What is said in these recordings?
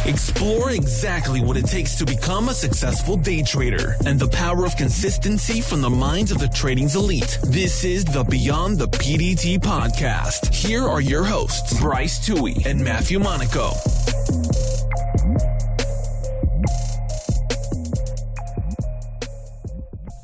Explore exactly what it takes to become a successful day trader and the power of consistency from the minds of the trading's elite. This is the Beyond the PDT podcast. Here are your hosts, Bryce, Tuohey, and Matthew Monaco.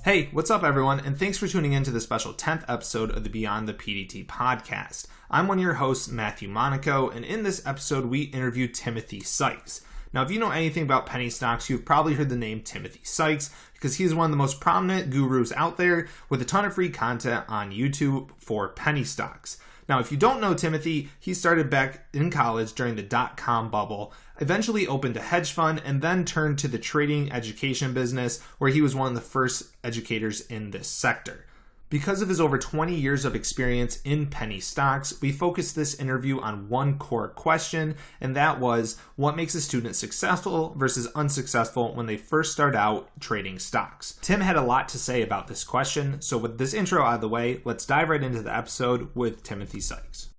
Hey, what's up everyone, and thanks for tuning in to the special 10th episode of the Beyond the PDT podcast. I'm one of your hosts, Matthew Monaco, and in this episode we interview Timothy Sykes. Now, if you know anything about penny stocks, you've probably heard the name Timothy Sykes because he's one of the most prominent gurus out there with a ton of free content on YouTube for penny stocks. Now, if you don't know Timothy, he started back in college during the dot-com bubble, eventually opened a hedge fund, and then turned to the trading education business, where he was one of the first educators in this sector. Because of his over 20 years of experience in penny stocks, we focused this interview on one core question, and that was, what makes a student successful versus unsuccessful when they first start out trading stocks? Tim had a lot to say about this question, so with this intro out of the way, let's dive right into the episode with Timothy Sykes.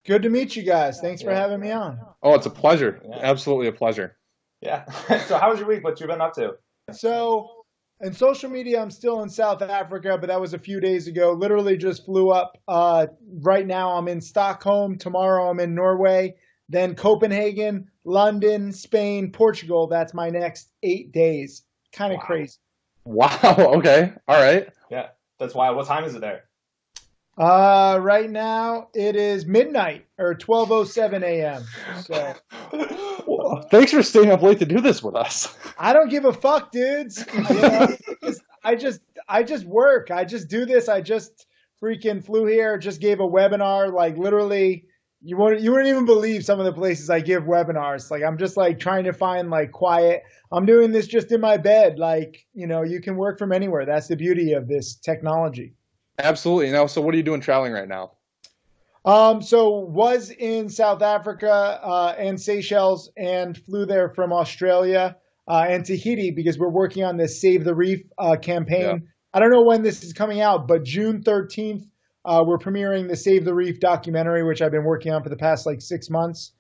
Good to meet you guys. Thanks for having me on. Oh, it's a pleasure. Yeah. Absolutely a pleasure. Yeah. So how was your week? What you been up to? So in social media, I'm still in South Africa, but that was a few days ago. Literally just flew up. Right now I'm in Stockholm. Tomorrow I'm in Norway. Then Copenhagen, London, Spain, Portugal. That's my next 8 days. Kind of crazy. Wow. Okay. All right. Yeah. That's wild. What time is it there? Right now it is midnight or 12:07 a.m. So well, thanks for staying up late to do this with us. I don't give a fuck, dudes. You know, I just work. I just do this. I just freaking flew here. Just gave a webinar. Like literally, you wouldn't even believe some of the places I give webinars. Like I'm just like trying to find like quiet. I'm doing this just in my bed. Like, you know, you can work from anywhere. That's the beauty of this technology. Absolutely. Now, so what are you doing traveling right now? So was in South Africa and Seychelles and flew there from Australia and Tahiti because we're working on this Save the Reef campaign. Yeah. I don't know when this is coming out, but June 13th, we're premiering the Save the Reef documentary, which I've been working on for the past like 6 months.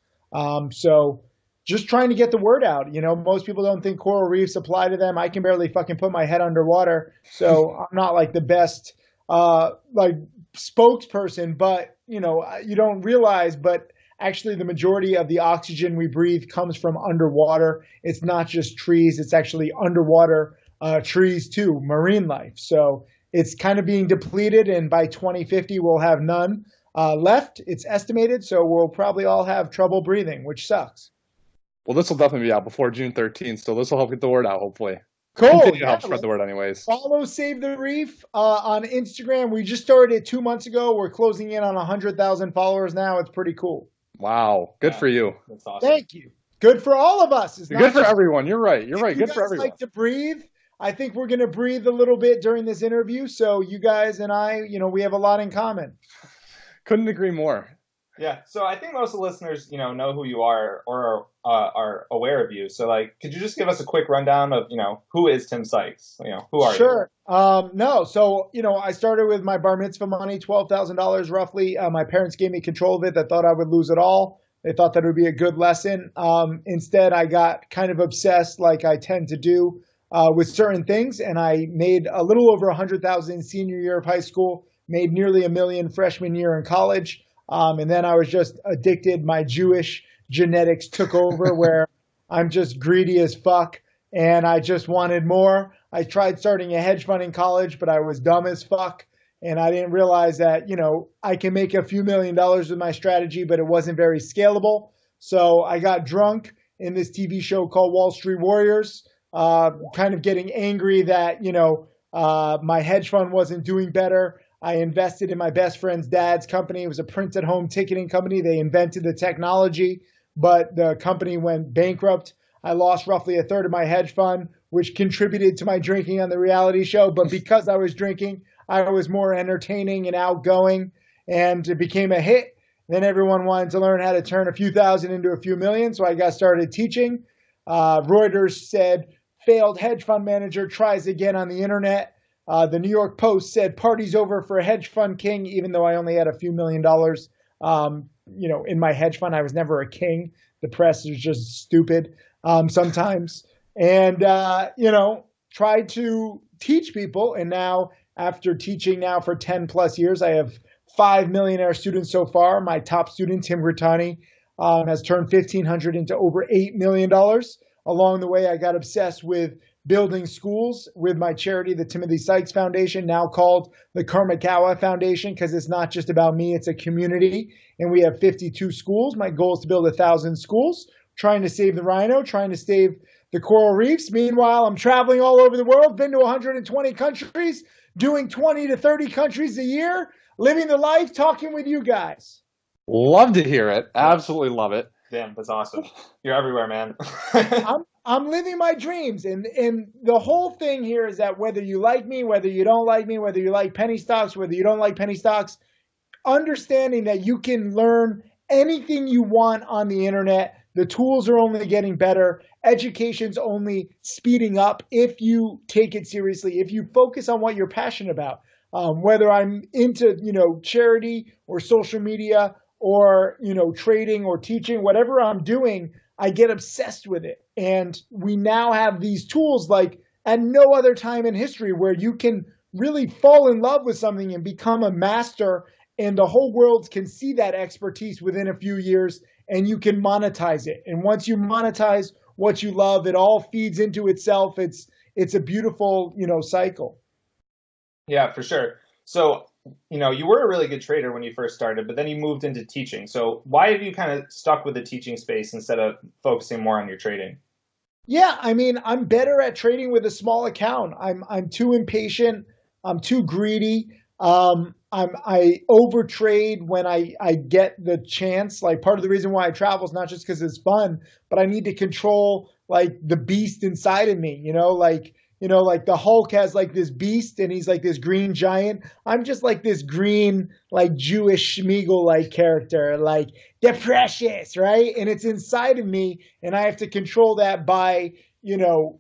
So just trying to get the word out. You know, most people don't think coral reefs apply to them. I can barely fucking put my head underwater. So I'm not like the best like spokesperson, but you know, you don't realize, but actually the majority of the oxygen we breathe comes from underwater. It's not just trees, it's actually underwater trees too, marine life. So it's kind of being depleted, and by 2050 we'll have none left, it's estimated. So we'll probably all have trouble breathing, which sucks. Well, this will definitely be out before June 13th, so this will help get the word out, hopefully. Cool. Continue to help spread the word anyways. Follow Save the Reef on Instagram. We just started it 2 months ago. We're closing in on 100,000 followers now. It's pretty cool. Wow. Good for you. That's awesome. Thank you. Good for all of us. It's good for everyone. You're right. You're right. Good for everyone. Like to breathe. I think we're going to breathe a little bit during this interview. So you guys and I, you know, we have a lot in common. Couldn't agree more. Yeah. So I think most of the listeners, you know who you are or are aware of you. So like, could you just give us a quick rundown of, you know, who is Tim Sykes? You know, who are you? Sure. No. So, you know, I started with my bar mitzvah money, $12,000 roughly. My parents gave me control of it. They thought I would lose it all. They thought that it would be a good lesson. Instead, I got kind of obsessed like I tend to do with certain things. And I made a little over 100,000 senior year of high school, made nearly $1 million freshman year in college. And then I was just addicted. My Jewish genetics took over where I'm just greedy as fuck and I just wanted more. I tried starting a hedge fund in college, but I was dumb as fuck. And I didn't realize that, you know, I can make a few $1 million with my strategy, but it wasn't very scalable. So I got drunk in this TV show called Wall Street Warriors, kind of getting angry that, you know, my hedge fund wasn't doing better. I invested in my best friend's dad's company. It was a print-at-home ticketing company. They invented the technology, but the company went bankrupt. I lost roughly a third of my hedge fund, which contributed to my drinking on the reality show. But because I was drinking, I was more entertaining and outgoing, and it became a hit. Then everyone wanted to learn how to turn a few thousand into a few million, so I got started teaching. Reuters said, failed hedge fund manager tries again on the internet. The New York Post said, party's over for a hedge fund king, even though I only had a few $1 million. in my hedge fund, I was never a king. The press is just stupid sometimes. And, tried to teach people. And now, after teaching now for 10 plus years, I have 5 millionaire students so far. My top student, Tim Grittani, has turned 1,500 into over $8 million. Along the way, I got obsessed with building schools with my charity, the Timothy Sykes Foundation, now called the Karmakawa Foundation, because it's not just about me, it's a community. And we have 52 schools. My goal is to build 1,000 schools, trying to save the rhino, trying to save the coral reefs. Meanwhile, I'm traveling all over the world, been to 120 countries, doing 20 to 30 countries a year, living the life, talking with you guys. Love to hear it. Absolutely love it. Damn, that's awesome. You're everywhere, man. I'm living my dreams. And the whole thing here is that whether you like me, whether you don't like me, whether you like penny stocks, whether you don't like penny stocks, understanding that you can learn anything you want on the internet. The tools are only getting better. Education's only speeding up if you take it seriously, if you focus on what you're passionate about. Whether I'm into, charity or social media or, trading or teaching, whatever I'm doing, I get obsessed with it. And we now have these tools like at no other time in history where you can really fall in love with something and become a master, and the whole world can see that expertise within a few years, and you can monetize it. And once you monetize what you love, it all feeds into itself. It's a beautiful, cycle. Yeah, for sure. So, you were a really good trader when you first started, but then you moved into teaching. So why have you kind of stuck with the teaching space instead of focusing more on your trading? Yeah, I'm better at trading with a small account. I'm too impatient. I'm too greedy. I overtrade when I get the chance. Like, part of the reason why I travel is not just because it's fun, but I need to control like the beast inside of me. Like the Hulk has like this beast and he's like this green giant. I'm just like this green, like Jewish Schmeagle-like character, like the precious, right? And it's inside of me, and I have to control that by,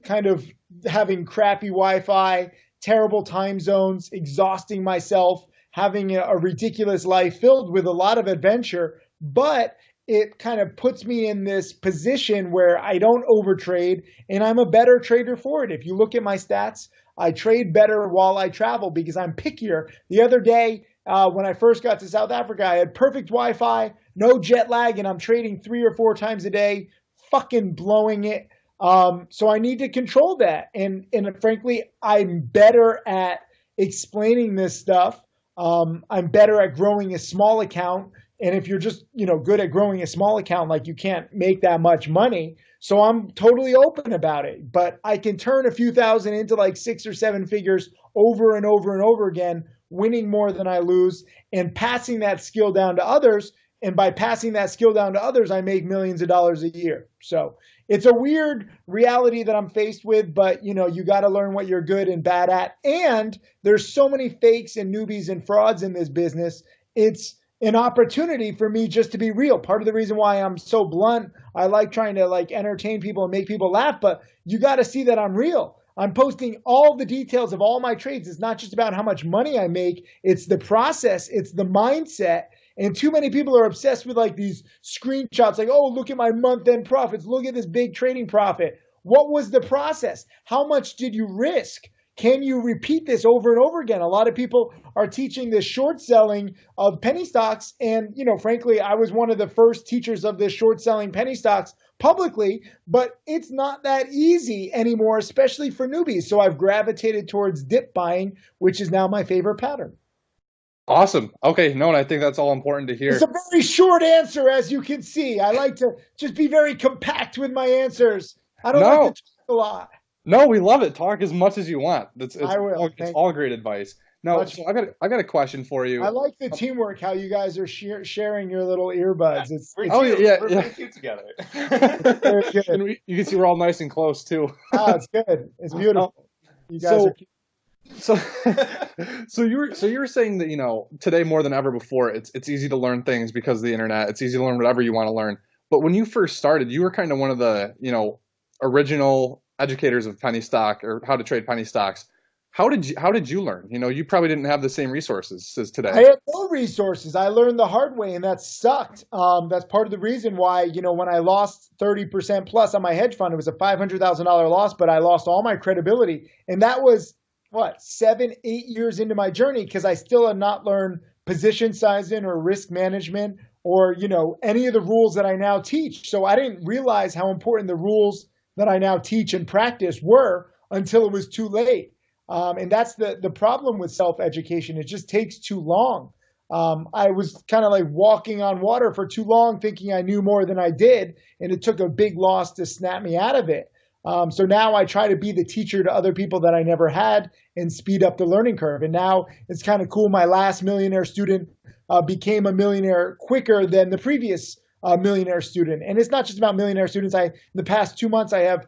kind of having crappy Wi-Fi, terrible time zones, exhausting myself, having a ridiculous life filled with a lot of adventure, but it kind of puts me in this position where I don't overtrade, and I'm a better trader for it. If you look at my stats, I trade better while I travel because I'm pickier. The other day, when I first got to South Africa, I had perfect Wi-Fi, no jet lag, and I'm trading 3 or 4 times a day, fucking blowing it. So I need to control that. And frankly, I'm better at explaining this stuff. I'm better at growing a small account. And if you're just, good at growing a small account, like, you can't make that much money. So I'm totally open about it. But I can turn a few thousand into like 6 or 7 figures over and over and over again, winning more than I lose and passing that skill down to others. And by passing that skill down to others, I make millions of dollars a year. So it's a weird reality that I'm faced with, but you got to learn what you're good and bad at. And there's so many fakes and newbies and frauds in this business. It's an opportunity for me just to be real. Part of the reason why I'm so blunt, I like trying to like entertain people and make people laugh, but you got to see that I'm real. I'm posting all the details of all my trades. It's not just about how much money I make. It's the process. It's the mindset. And too many people are obsessed with like these screenshots, like, oh, look at my month-end profits. Look at this big trading profit. What was the process? How much did you risk? Can you repeat this over and over again? A lot of people are teaching this short selling of penny stocks. And, frankly, I was one of the first teachers of this short selling penny stocks publicly, but it's not that easy anymore, especially for newbies. So I've gravitated towards dip buying, which is now my favorite pattern. Awesome. Okay. No, and I think that's all important to hear. It's a very short answer, as you can see. I like to just be very compact with my answers. I don't like to talk a lot. No, we love it. Talk as much as you want. It's all great advice. Now, so I got a question for you. I like the teamwork, how you guys are sharing your little earbuds. We're pretty cute together. And you can see we're all nice and close too. Oh, it's good. It's beautiful. You guys are cute. So you were saying that today more than ever before it's easy to learn things because of the internet. It's easy to learn whatever you want to learn. But when you first started, you were kind of one of the original educators of penny stock or how to trade penny stocks. how did you learn? You probably didn't have the same resources as today. I had no resources. I learned the hard way, and that sucked. That's part of the reason why, when I lost 30% plus on my hedge fund, it was a $500,000 loss, but I lost all my credibility. And that was, 7, 8 years into my journey, because I still had not learned position sizing or risk management or, any of the rules that I now teach. So I didn't realize how important the rules that I now teach and practice were until it was too late. And that's the problem with self-education. It just takes too long. I was kind of like walking on water for too long, thinking I knew more than I did, and it took a big loss to snap me out of it. So now I try to be the teacher to other people that I never had and speed up the learning curve. And now it's kind of cool. My last millionaire student became a millionaire quicker than the previous millionaire student. And it's not just about millionaire students. In the past 2 months, I have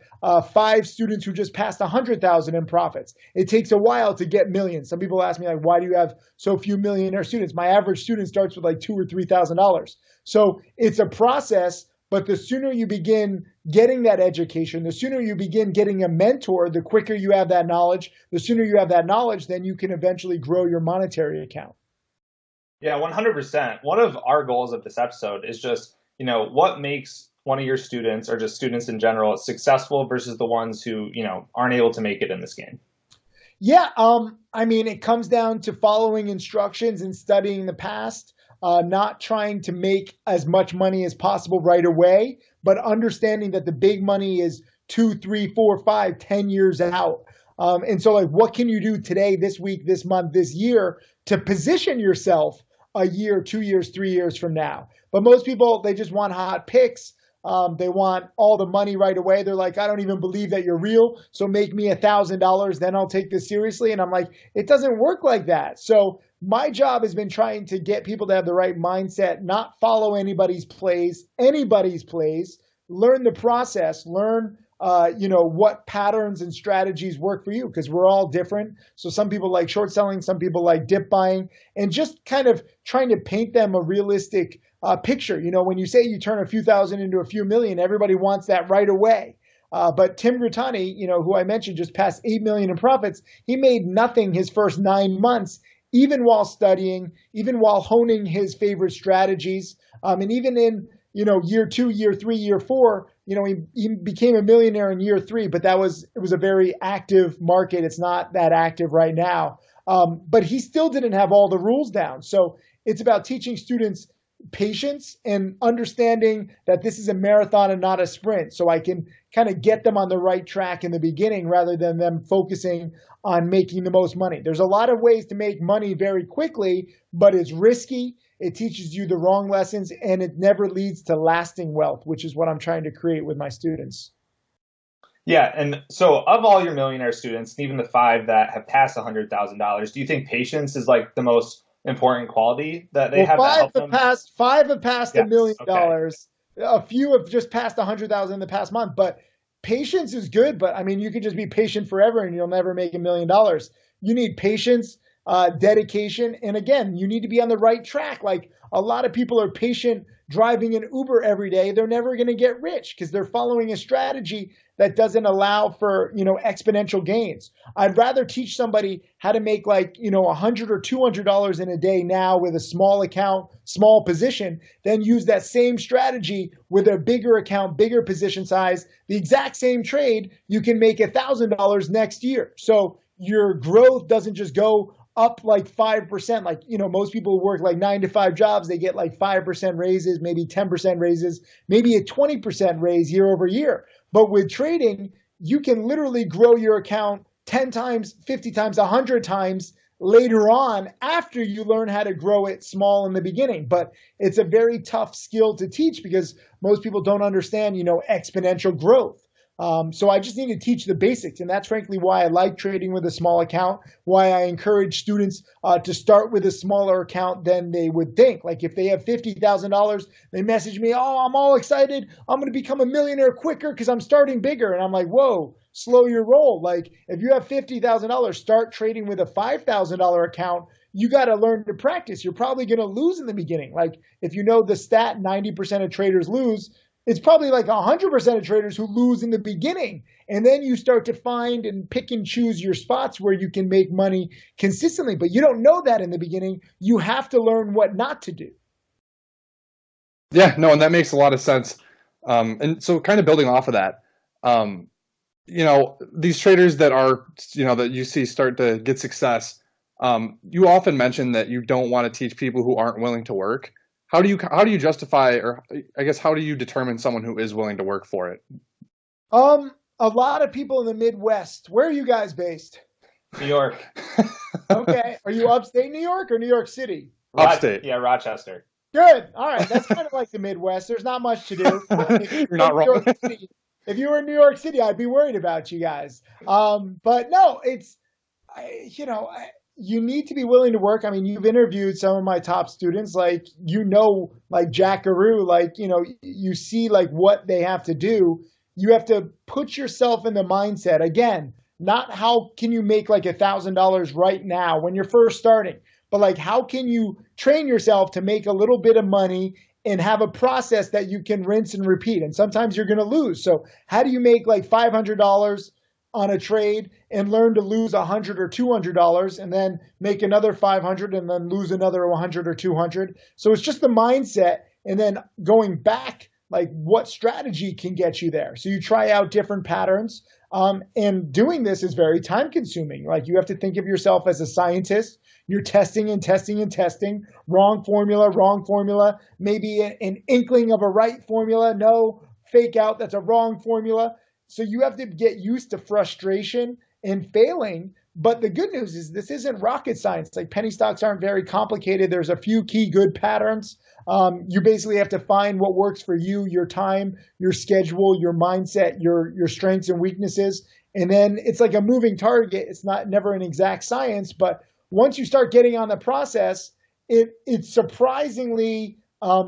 5 students who just passed 100,000 in profits. It takes a while to get millions. Some people ask me, like, why do you have so few millionaire students? My average student starts with like $2,000 or $3,000. So it's a process, but the sooner you begin getting that education, the sooner you begin getting a mentor, the quicker you have that knowledge. The sooner you have that knowledge, then you can eventually grow your monetary account. Yeah, 100%. One of our goals of this episode is just, what makes one of your students or just students in general successful versus the ones who, aren't able to make it in this game? Yeah, it comes down to following instructions and studying the past, not trying to make as much money as possible right away, but understanding that the big money is 2, 3, 4, 5, 10 years out. And so, like, what can you do today, this week, this month, this year to position yourself a year, 2 years, 3 years from now? But most people, they just want hot picks. They want all the money right away. They're like, I don't even believe that you're real, so make me $1,000, then I'll take this seriously. And I'm like, it doesn't work like that. So my job has been trying to get people to have the right mindset, not follow anybody's plays, learn the process, learn what patterns and strategies work for you, because we're all different. So some people like short selling, some people like dip buying, and just kind of trying to paint them a realistic picture. When you say you turn a few thousand into a few million, everybody wants that right away. But Tim Grittani, who I mentioned, just passed 8 million in profits. He made nothing his first 9 months, even while studying, even while honing his favorite strategies. And even in, year 2, year 3, year 4, he became a millionaire in year 3, but it was a very active market. It's not that active right now. But he still didn't have all the rules down. So it's about teaching students patience and understanding that this is a marathon and not a sprint. So I can kind of get them on the right track in the beginning rather than them focusing on making the most money. There's a lot of ways to make money very quickly, but it's risky. It teaches you the wrong lessons, and it never leads to lasting wealth, which is what I'm trying to create with my students. Yeah. And so of all your millionaire students, even the 5 that have passed $100,000, do you think patience is like the most important quality that they have to help them? 5 have passed $1 million. Okay. A few have just passed 100,000 in the past month, but patience is good. But you can just be patient forever and you'll never make $1 million. You need patience, dedication. And again, you need to be on the right track. Like, a lot of people are patient driving an Uber every day. They're never going to get rich because they're following a strategy that doesn't allow for, exponential gains. I'd rather teach somebody how to make $100 or $200 in a day now with a small account, small position, than use that same strategy with a bigger account, bigger position size, the exact same trade. You can make $1,000 next year. So your growth doesn't just go up like 5%. Like, most people work like 9 to 5 jobs. They get like 5% raises, maybe 10% raises, maybe a 20% raise year over year. But with trading, you can literally grow your account 10 times, 50 times, 100 times later on after you learn how to grow it small in the beginning. But it's a very tough skill to teach because most people don't understand, exponential growth. So I just need to teach the basics. And that's frankly why I like trading with a small account, why I encourage students to start with a smaller account than they would think. Like, if they have $50,000, they message me, oh, I'm all excited. I'm going to become a millionaire quicker because I'm starting bigger. And I'm like, whoa, slow your roll. Like, if you have $50,000, start trading with a $5,000 account. You got to learn to practice. You're probably going to lose in the beginning. Like, if you know the stat, 90% of traders lose. it's probably like 100% of traders who lose in the beginning. And then you start to find and pick and choose your spots where you can make money consistently. But you don't know that in the beginning. You have to learn what not to do. Yeah, no, and that makes a lot of sense. And so kind of building off of that, these traders that are, that you see start to get success, you often mention that you don't want to teach people who aren't willing to work. How do you justify, or I guess, how do you determine someone who is willing to work for it? A lot of people in the Midwest. Where are you guys based? New York. Okay. Are you upstate New York or New York City? Upstate. Yeah, Rochester. Good. All right. That's kind of like the Midwest. There's not much to do. You're not wrong. If you were in New York City, I'd be worried about you guys. But no, you need to be willing to work. I mean, you've interviewed some of my top students, like Jackaroo, you see like what they have to do. You have to put yourself in the mindset, again, not how can you make like $1,000 right now when you're first starting, but like how can you train yourself to make a little bit of money and have a process that you can rinse and repeat. And sometimes you're going to lose. So how do you make like $500 on a trade and learn to lose $100 or $200 and then make another $500 and then lose another $100 or $200? So it's just the mindset, and then going back, like what strategy can get you there. So you try out different patterns. And doing this is very time consuming. Like you have to think of yourself as a scientist. You're testing and testing and testing. Wrong formula, maybe an inkling of a right formula. No, fake out, that's a wrong formula. So you have to get used to frustration and failing. But the good news is this isn't rocket science. Like penny stocks aren't very complicated. There's a few key good patterns. You basically have to find what works for you, your time, your schedule, your mindset, your strengths and weaknesses. And then it's like a moving target. It's never an exact science, but once you start getting on the process, it's surprisingly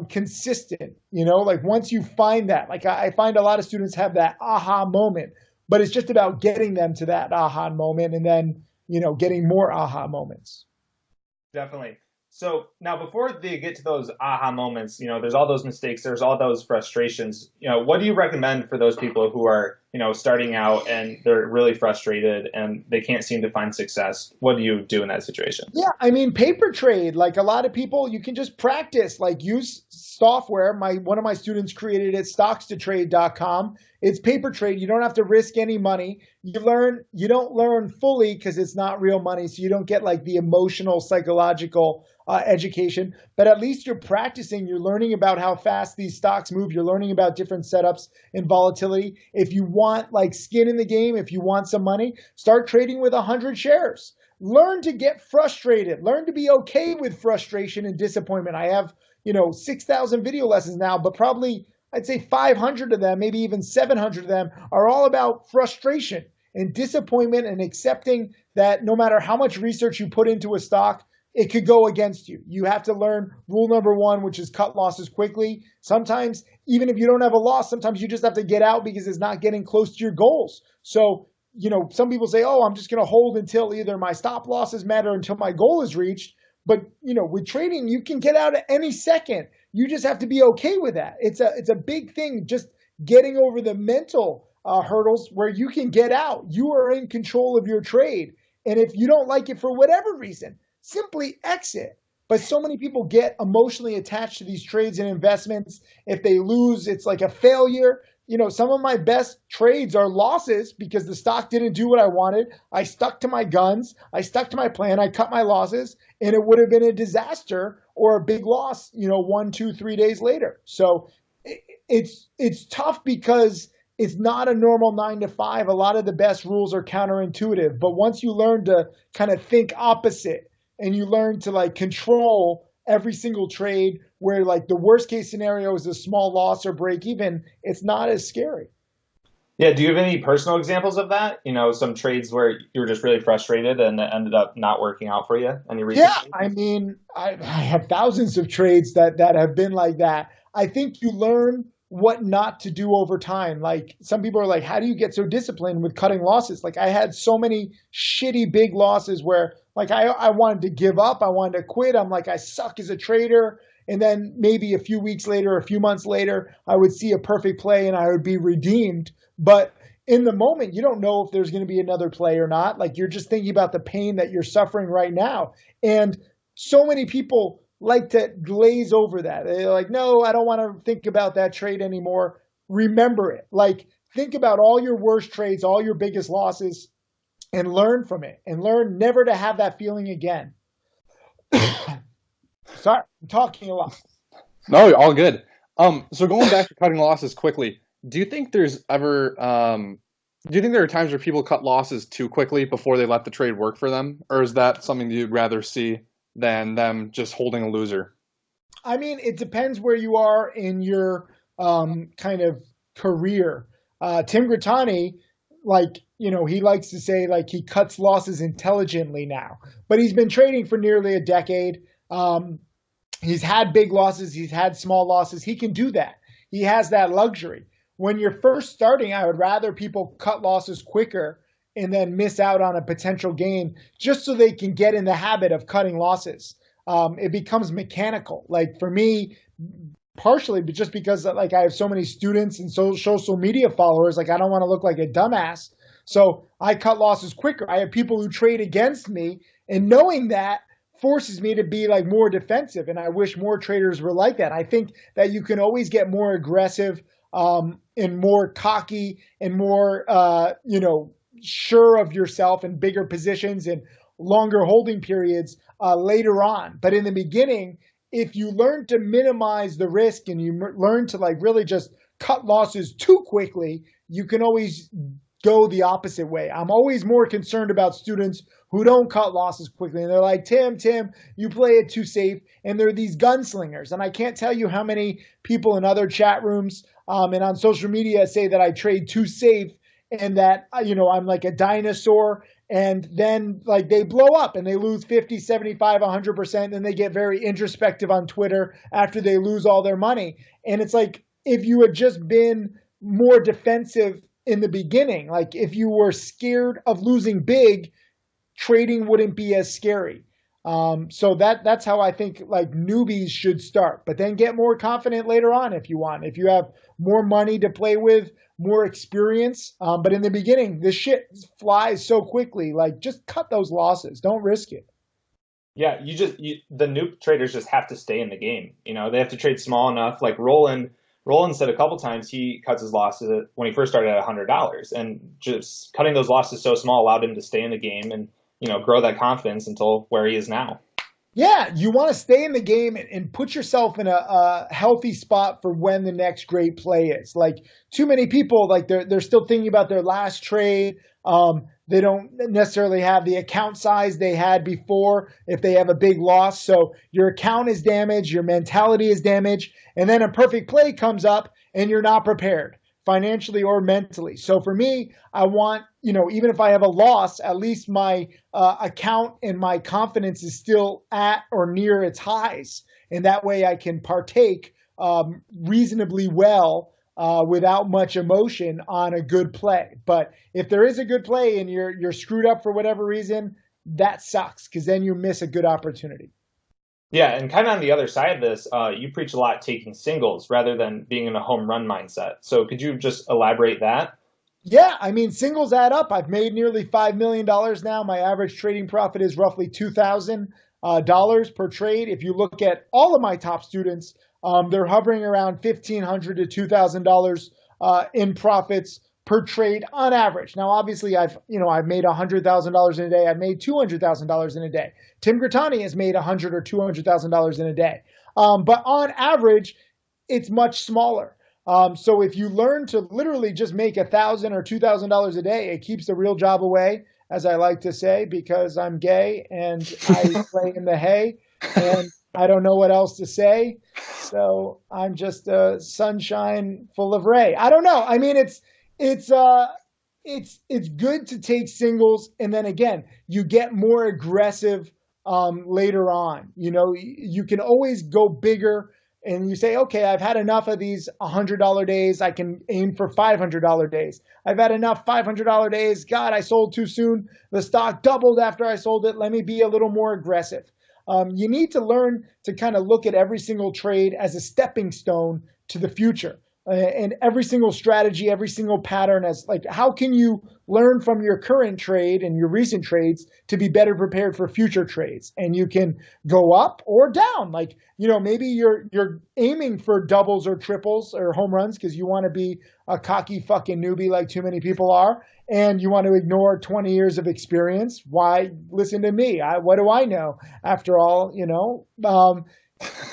consistent. Like once you find that, like I find a lot of students have that aha moment, but it's just about getting them to that aha moment and then, getting more aha moments. Definitely. So now before they get to those aha moments, there's all those mistakes, there's all those frustrations. What do you recommend for those people who are, starting out and they're really frustrated and they can't seem to find success? What do you do in that situation? Yeah, I mean, paper trade, like a lot of people, you can just practice, like use software. One of my students created it, stockstotrade.com. It's paper trade. You don't have to risk any money. You don't learn fully because it's not real money. So you don't get like the emotional, psychological education, but at least you're practicing. You're learning about how fast these stocks move. You're learning about different setups and volatility. If you want like skin in the game, if you want some money, start trading with 100 shares. Learn to get frustrated. Learn to be okay with frustration and disappointment. I have, 6,000 video lessons now, but probably I'd say 500 of them, maybe even 700 of them are all about frustration and disappointment and accepting that no matter how much research you put into a stock, it could go against you. You have to learn rule number one, which is cut losses quickly. Sometimes, even if you don't have a loss, sometimes you just have to get out because it's not getting close to your goals. So, some people say, oh, I'm just going to hold until either my stop losses met or until my goal is reached. But, with trading, you can get out at any second. You just have to be okay with that. It's a big thing, just getting over the mental hurdles where you can get out. You are in control of your trade. And if you don't like it for whatever reason, simply exit. But so many people get emotionally attached to these trades and investments. If they lose, it's like a failure. Some of my best trades are losses because the stock didn't do what I wanted. I stuck to my guns. I stuck to my plan. I cut my losses, and it would have been a disaster or a big loss, 1, 2, 3 days later. So it's tough because it's not a normal 9 to 5. A lot of the best rules are counterintuitive. But once you learn to kind of think opposite and you learn to like control every single trade where like the worst case scenario is a small loss or break even, it's not as scary. Yeah. Do you have any personal examples of that? Some trades where you were just really frustrated and it ended up not working out for you? Any reason? Yeah. I mean, I have thousands of trades that have been like that. I think you learn what not to do over time. Like some people are like, how do you get so disciplined with cutting losses? Like I had so many shitty big losses where like I wanted to give up. I wanted to quit. I'm like, I suck as a trader. And then maybe a few weeks later, a few months later, I would see a perfect play and I would be redeemed. But in the moment, you don't know if there's going to be another play or not. Like, you're just thinking about the pain that you're suffering right now. And so many people like to glaze over that. They're like, no, I don't want to think about that trade anymore. Remember it. Like, think about all your worst trades, all your biggest losses, and learn from it, and learn never to have that feeling again. Sorry, I'm talking a lot. No, all good. So going back to cutting losses quickly, do you think there are times where people cut losses too quickly before they let the trade work for them? Or is that something you'd rather see than them just holding a loser? I mean, it depends where you are in your kind of career. Tim Grittani, he likes to say, like, he cuts losses intelligently now. But he's been trading for nearly a decade. He's had big losses. He's had small losses. He can do that. He has that luxury. When you're first starting, I would rather people cut losses quicker and then miss out on a potential gain just so they can get in the habit of cutting losses. It becomes mechanical. Like, for me, partially, but just because, like, I have so many students and social media followers, like, I don't want to look like a dumbass. So I cut losses quicker. I have people who trade against me, and knowing that forces me to be, like, more defensive. And I wish more traders were like that. I think that you can always get more aggressive and more cocky and more, sure of yourself and bigger positions and longer holding periods later on. But in the beginning, if you learn to minimize the risk and you learn to, like, really just cut losses too quickly, you can always go the opposite way. I'm always more concerned about students who don't cut losses quickly. And they're like, Tim, you play it too safe. And they're these gunslingers. And I can't tell you how many people in other chat rooms and on social media say that I trade too safe and that, I'm like a dinosaur. And then, like, they blow up and they lose 50, 75, 100%. And they get very introspective on Twitter after they lose all their money. And it's like, if you had just been more defensive in the beginning, like, if you were scared of losing big, trading wouldn't be as scary. So that's how I think, like, newbies should start, but then get more confident later on if you want. If you have more money to play with, more experience. But in the beginning, the shit flies so quickly. Like, just cut those losses. Don't risk it. Yeah, the new traders just have to stay in the game. They have to trade small enough. Like Roland said a couple times he cuts his losses when he first started at $100, and just cutting those losses so small allowed him to stay in the game and grow that confidence until where he is now. Yeah, you want to stay in the game and put yourself in a healthy spot for when the next great play is. Like, too many people, like, they're still thinking about their last trade. They don't necessarily have the account size they had before if they have a big loss. So your account is damaged, your mentality is damaged, and then a perfect play comes up and you're not prepared financially or mentally. So for me, I want, even if I have a loss, at least my account and my confidence is still at or near its highs. And that way I can partake reasonably well without much emotion on a good play. But if there is a good play and you're screwed up for whatever reason, that sucks, because then you miss a good opportunity. Yeah, and kind of on the other side of this, you preach a lot taking singles rather than being in a home run mindset. So could you just elaborate that? Yeah, I mean, singles add up. I've made nearly $5 million now. My average trading profit is roughly $2,000 per trade. If you look at all of my top students, they're hovering around $1,500 to $2,000 in profits per trade on average. Now, obviously, I've made $100,000 in a day. I've made $200,000 in a day. Tim Grittani has made $100,000 or $200,000 in a day. But on average, it's much smaller. So if you learn to literally just make $1,000 or $2,000 a day, it keeps the real job away, as I like to say, because I'm gay and I play in the hay and I don't know what else to say. So I'm just a sunshine full of ray. I don't know. I mean, it's good to take singles, and then again, you get more aggressive later on. You can always go bigger, and you say, okay, I've had enough of these $100 days. I can aim for $500 days. I've had enough $500 days. God, I sold too soon. The stock doubled after I sold it. Let me be a little more aggressive. You need to learn to kind of look at every single trade as a stepping stone to the future. And every single strategy, every single pattern as like, how can you learn from your current trade and your recent trades to be better prepared for future trades? And you can go up or down. Like, maybe you're aiming for doubles or triples or home runs because you want to be a cocky fucking newbie like too many people are. And you want to ignore 20 years of experience. Why listen to me? What do I know? After all,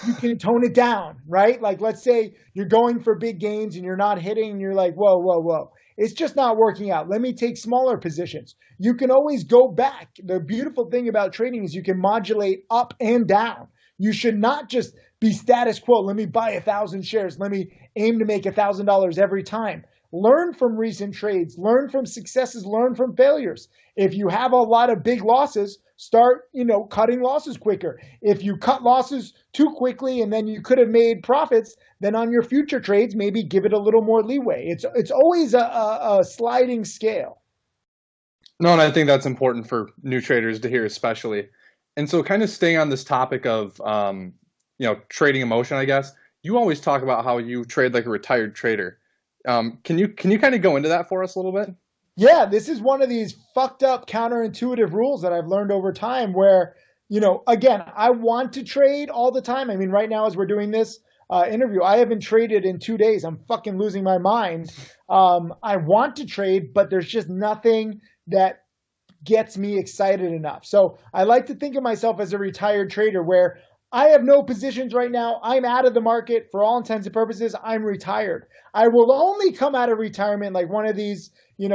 you can tone it down, right? Like, let's say you're going for big gains and you're not hitting and you're like, whoa. It's just not working out. Let me take smaller positions. You can always go back. The beautiful thing about trading is you can modulate up and down. You should not just be status quo. Let me buy 1,000 shares. Let me aim to make $1,000 every time. Learn from recent trades. Learn from successes. Learn from failures. If you have a lot of big losses, start, cutting losses quicker. If you cut losses too quickly and then you could have made profits, then on your future trades, maybe give it a little more leeway. It's always a sliding scale. No, and I think that's important for new traders to hear especially. And so kind of staying on this topic of, trading emotion, I guess, you always talk about how you trade like a retired trader. Can you kind of go into that for us a little bit? Yeah, this is one of these fucked up counterintuitive rules that I've learned over time where, again, I want to trade all the time. I mean, right now as we're doing this interview, I haven't traded in 2 days. I'm fucking losing my mind. I want to trade, but there's just nothing that gets me excited enough. So I like to think of myself as a retired trader where I have no positions right now. I'm out of the market for all intents and purposes. I'm retired. I will only come out of retirement like one of these,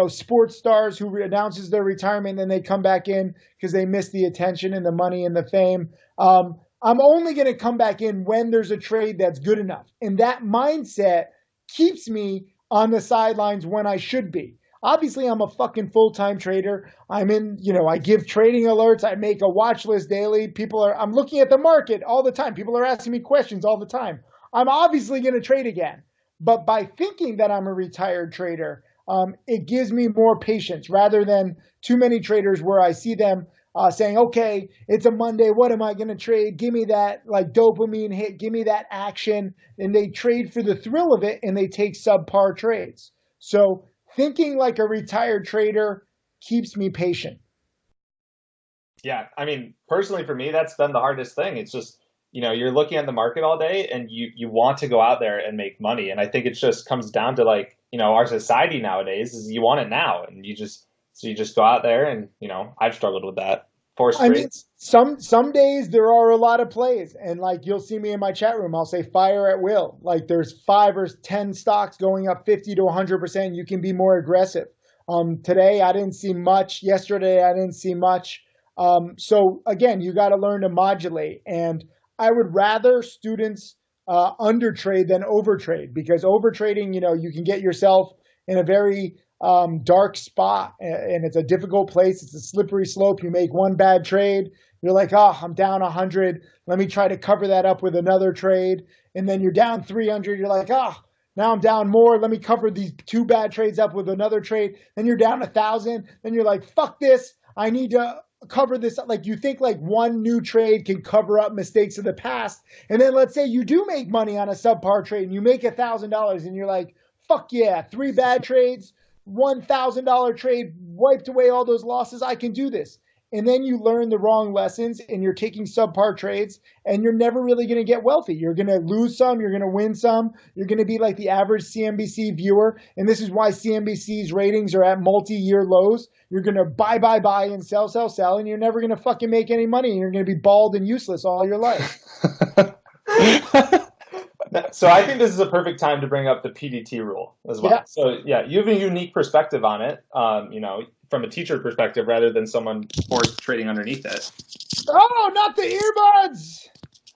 sports stars who announces their retirement and then they come back in because they miss the attention and the money and the fame. I'm only going to come back in when there's a trade that's good enough. And that mindset keeps me on the sidelines when I should be. Obviously, I'm a fucking full-time trader. I'm in, I give trading alerts. I make a watch list daily. I'm looking at the market all the time. People are asking me questions all the time. I'm obviously going to trade again. But by thinking that I'm a retired trader, it gives me more patience rather than too many traders where I see them saying, okay, it's a Monday. What am I going to trade? Give me that like dopamine hit. Give me that action. And they trade for the thrill of it and they take subpar trades. So thinking like a retired trader keeps me patient. Yeah, I mean, personally for me, that's been the hardest thing. It's just, you're looking at the market all day and you want to go out there and make money. And I think it just comes down to like, our society nowadays is you want it now. And you just go out there and, I've struggled with that. Forced trades. Some days there are a lot of plays and like you'll see me in my chat room, I'll say fire at will. Like there's 5 or 10 stocks going up 50 to 100%. You can be more aggressive. Today I didn't see much. Yesterday I didn't see much. So again, you got to learn to modulate. And I would rather students undertrade than overtrade because overtrading, you can get yourself in a very dark spot and it's a difficult place. It's a slippery slope. You make one bad trade. You're like, I'm down 100. Let me try to cover that up with another trade. And then you're down 300. You're like, now I'm down more. Let me cover these 2 bad trades up with another trade. Then you're down 1,000. Then you're like, fuck this. I need to cover this. Like you think like one new trade can cover up mistakes of the past. And then let's say you do make money on a subpar trade and you make $1,000 and you're like, fuck yeah, 3 bad trades. $1,000 trade wiped away all those losses. I can do this. And then you learn the wrong lessons and you're taking subpar trades and you're never really going to get wealthy. You're going to lose some. You're going to win some. You're going to be like the average CNBC viewer. And this is why CNBC's ratings are at multi-year lows. You're going to buy and sell. And you're never going to fucking make any money. And you're going to be bald and useless all your life. So I think this is a perfect time to bring up the PDT rule as well. Yeah. So yeah, you have a unique perspective on it, from a teacher perspective rather than someone forced trading underneath it. Oh, not the earbuds.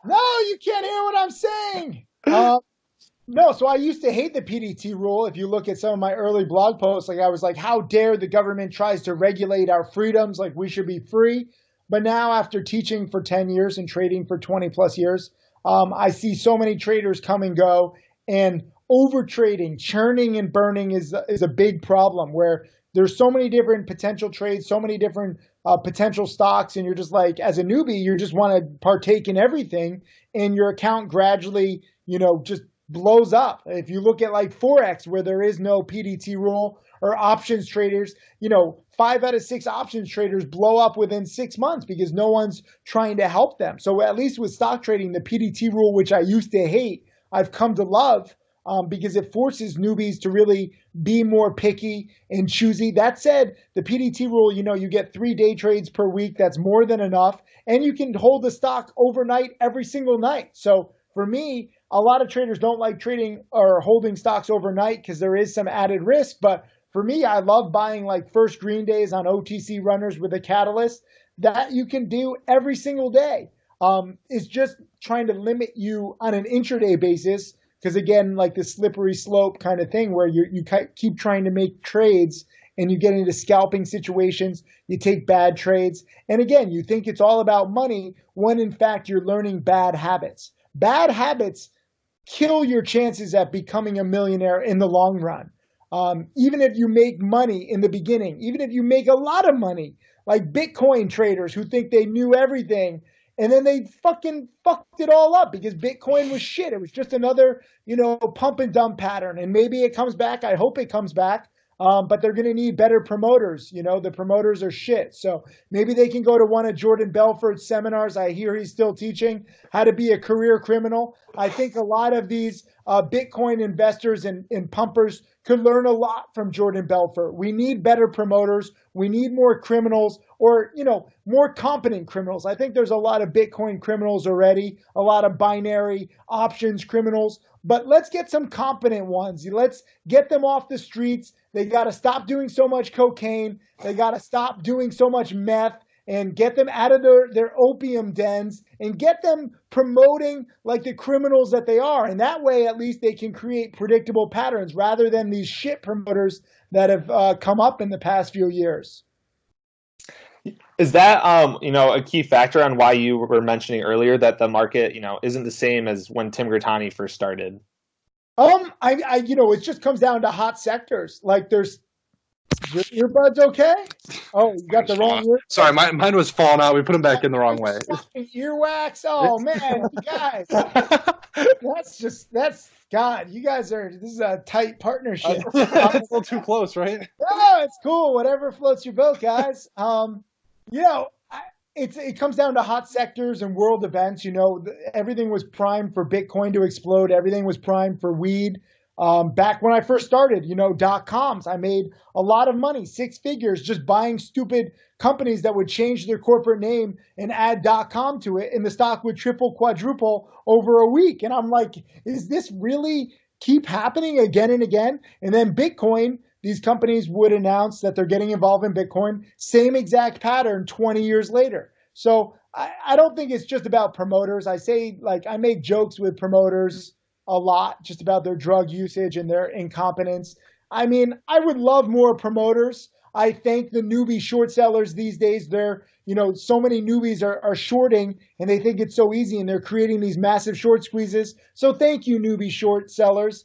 No, you can't hear what I'm saying. No, so I used to hate the PDT rule. If you look at some of my early blog posts, like I was like, how dare the government tries to regulate our freedoms, like we should be free. But now after teaching for 10 years and trading for 20 plus years, I see so many traders come and go, and overtrading, churning and burning is a big problem where there's so many different potential trades, so many different potential stocks, and you're just like, as a newbie, you just want to partake in everything, and your account gradually, just blows up. If you look at like Forex, where there is no PDT rule, or options traders, 5 out of 6 options traders blow up within 6 months because no one's trying to help them. So at least with stock trading, the PDT rule, which I used to hate, I've come to love, because it forces newbies to really be more picky and choosy. That said, the PDT rule, you get 3 day trades per week. That's more than enough. And you can hold the stock overnight every single night. So for me, a lot of traders don't like trading or holding stocks overnight because there is some added risk. But for me, I love buying like first green days on OTC runners with a catalyst. That you can do every single day. It's just trying to limit you on an intraday basis. Because again, like the slippery slope kind of thing where you keep trying to make trades and you get into scalping situations, you take bad trades. And again, you think it's all about money when in fact you're learning bad habits. Bad habits kill your chances at becoming a millionaire in the long run. Even if you make money in the beginning, even if you make a lot of money, like Bitcoin traders who think they knew everything, and then they fucking fucked it all up because Bitcoin was shit. It was just another, pump and dump pattern. And maybe it comes back. I hope it comes back. But they're going to need better promoters. The promoters are shit. So maybe they can go to one of Jordan Belfort's seminars. I hear he's still teaching how to be a career criminal. I think a lot of these Bitcoin investors and pumpers could learn a lot from Jordan Belfort. We need better promoters. We need more criminals or, more competent criminals. I think there's a lot of Bitcoin criminals already, a lot of binary options criminals, but let's get some competent ones. Let's get them off the streets. They got to stop doing so much cocaine. They got to stop doing so much meth and get them out of their opium dens and get them promoting like the criminals that they are. And that way, at least they can create predictable patterns rather than these shit promoters that have come up in the past few years. Is that, a key factor on why you were mentioning earlier that the market, isn't the same as when Tim Grittani first started? It just comes down to hot sectors. Like there's your earbuds okay? Oh, you got the wrong ear. Sorry, mine was falling out. We put them back in the wrong way. Earwax. Oh man, you guys. God, you guys this is a tight partnership. It's a little too close, right? Oh, it's cool. Whatever floats your boat, guys. It comes down to hot sectors and world events. Everything was primed for Bitcoin to explode. Everything was primed for weed. Back when I first started, .coms, I made a lot of money, 6 figures, just buying stupid companies that would change their corporate name and add .com to it, and the stock would triple, quadruple over a week. And I'm like, is this really keep happening again and again? And then Bitcoin, these companies would announce that they're getting involved in Bitcoin, same exact pattern 20 years later. So I don't think it's just about promoters. I make jokes with promoters a lot just about their drug usage and their incompetence. I mean, I would love more promoters. I thank the newbie short sellers these days. They're, so many newbies are shorting and they think it's so easy and they're creating these massive short squeezes. So thank you, newbie short sellers.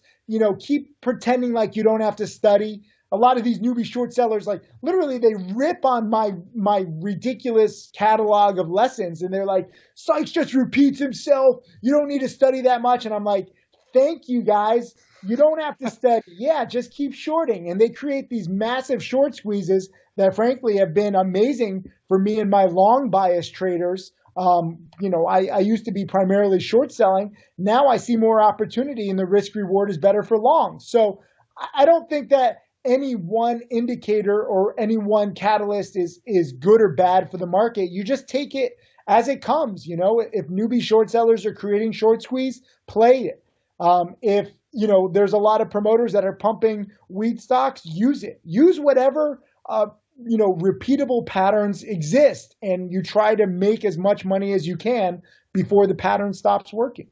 Keep pretending like you don't have to study. A lot of these newbie short sellers, like literally they rip on my ridiculous catalog of lessons and they're like, Sykes just repeats himself. You don't need to study that much. And I'm like, thank you guys. You don't have to study. Yeah, just keep shorting. And they create these massive short squeezes that frankly have been amazing for me and my long bias traders. I used to be primarily short selling. Now I see more opportunity and the risk reward is better for long. So I don't think that any one indicator or any one catalyst is good or bad for the market. You just take it as it comes. If newbie short sellers are creating short squeeze, play it. If there's a lot of promoters that are pumping weed stocks, use it. Use whatever repeatable patterns exist, and you try to make as much money as you can before the pattern stops working.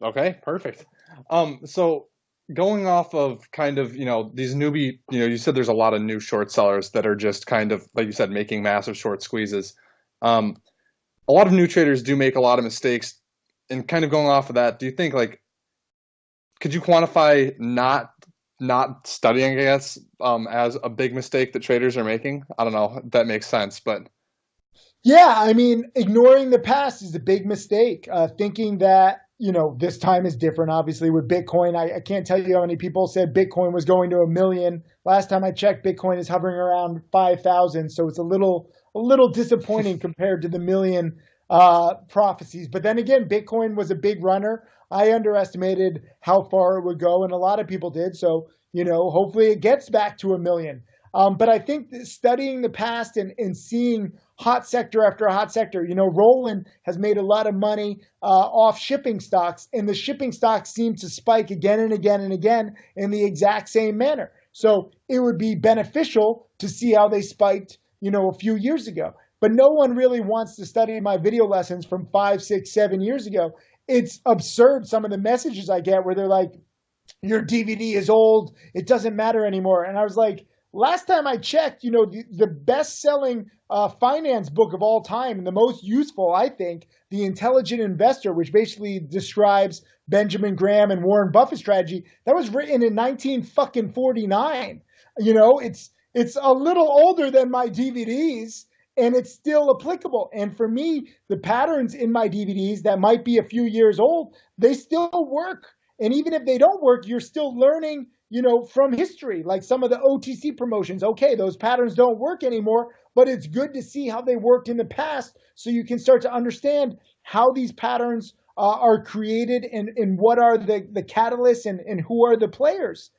Okay, perfect. So going off of kind of, these newbie, you said there's a lot of new short sellers that are just kind of, like you said, making massive short squeezes. A lot of new traders do make a lot of mistakes. And kind of going off of that, do you think could you quantify not not studying, I guess, as a big mistake that traders are making? I don't know if that makes sense, but Yeah, I mean, ignoring the past is a big mistake. Thinking that, this time is different, obviously, with Bitcoin. I can't tell you how many people said Bitcoin was going to 1 million. Last time I checked, Bitcoin is hovering around 5,000. So it's a little disappointing compared to the million prophecies. But then again, Bitcoin was a big runner. I underestimated how far it would go, and a lot of people did. So, hopefully it gets back to 1 million. But I think that studying the past and seeing hot sector after hot sector, Roland has made a lot of money off shipping stocks, and the shipping stocks seem to spike again and again and again in the exact same manner. So it would be beneficial to see how they spiked, a few years ago. But no one really wants to study my video lessons from 5, 6, 7 years ago. It's absurd, some of the messages I get where they're like, your DVD is old, it doesn't matter anymore. And I was like, last time I checked, the best-selling finance book of all time and the most useful, I think, The Intelligent Investor, which basically describes Benjamin Graham and Warren Buffett's strategy, that was written in 1949. It's a little older than my DVDs, and it's still applicable. And for me, the patterns in my DVDs that might be a few years old, they still work. And even if they don't work, you're still learning, from history, like some of the OTC promotions. Okay, those patterns don't work anymore, but it's good to see how they worked in the past so you can start to understand how these patterns are created and what are the catalysts and who are the players.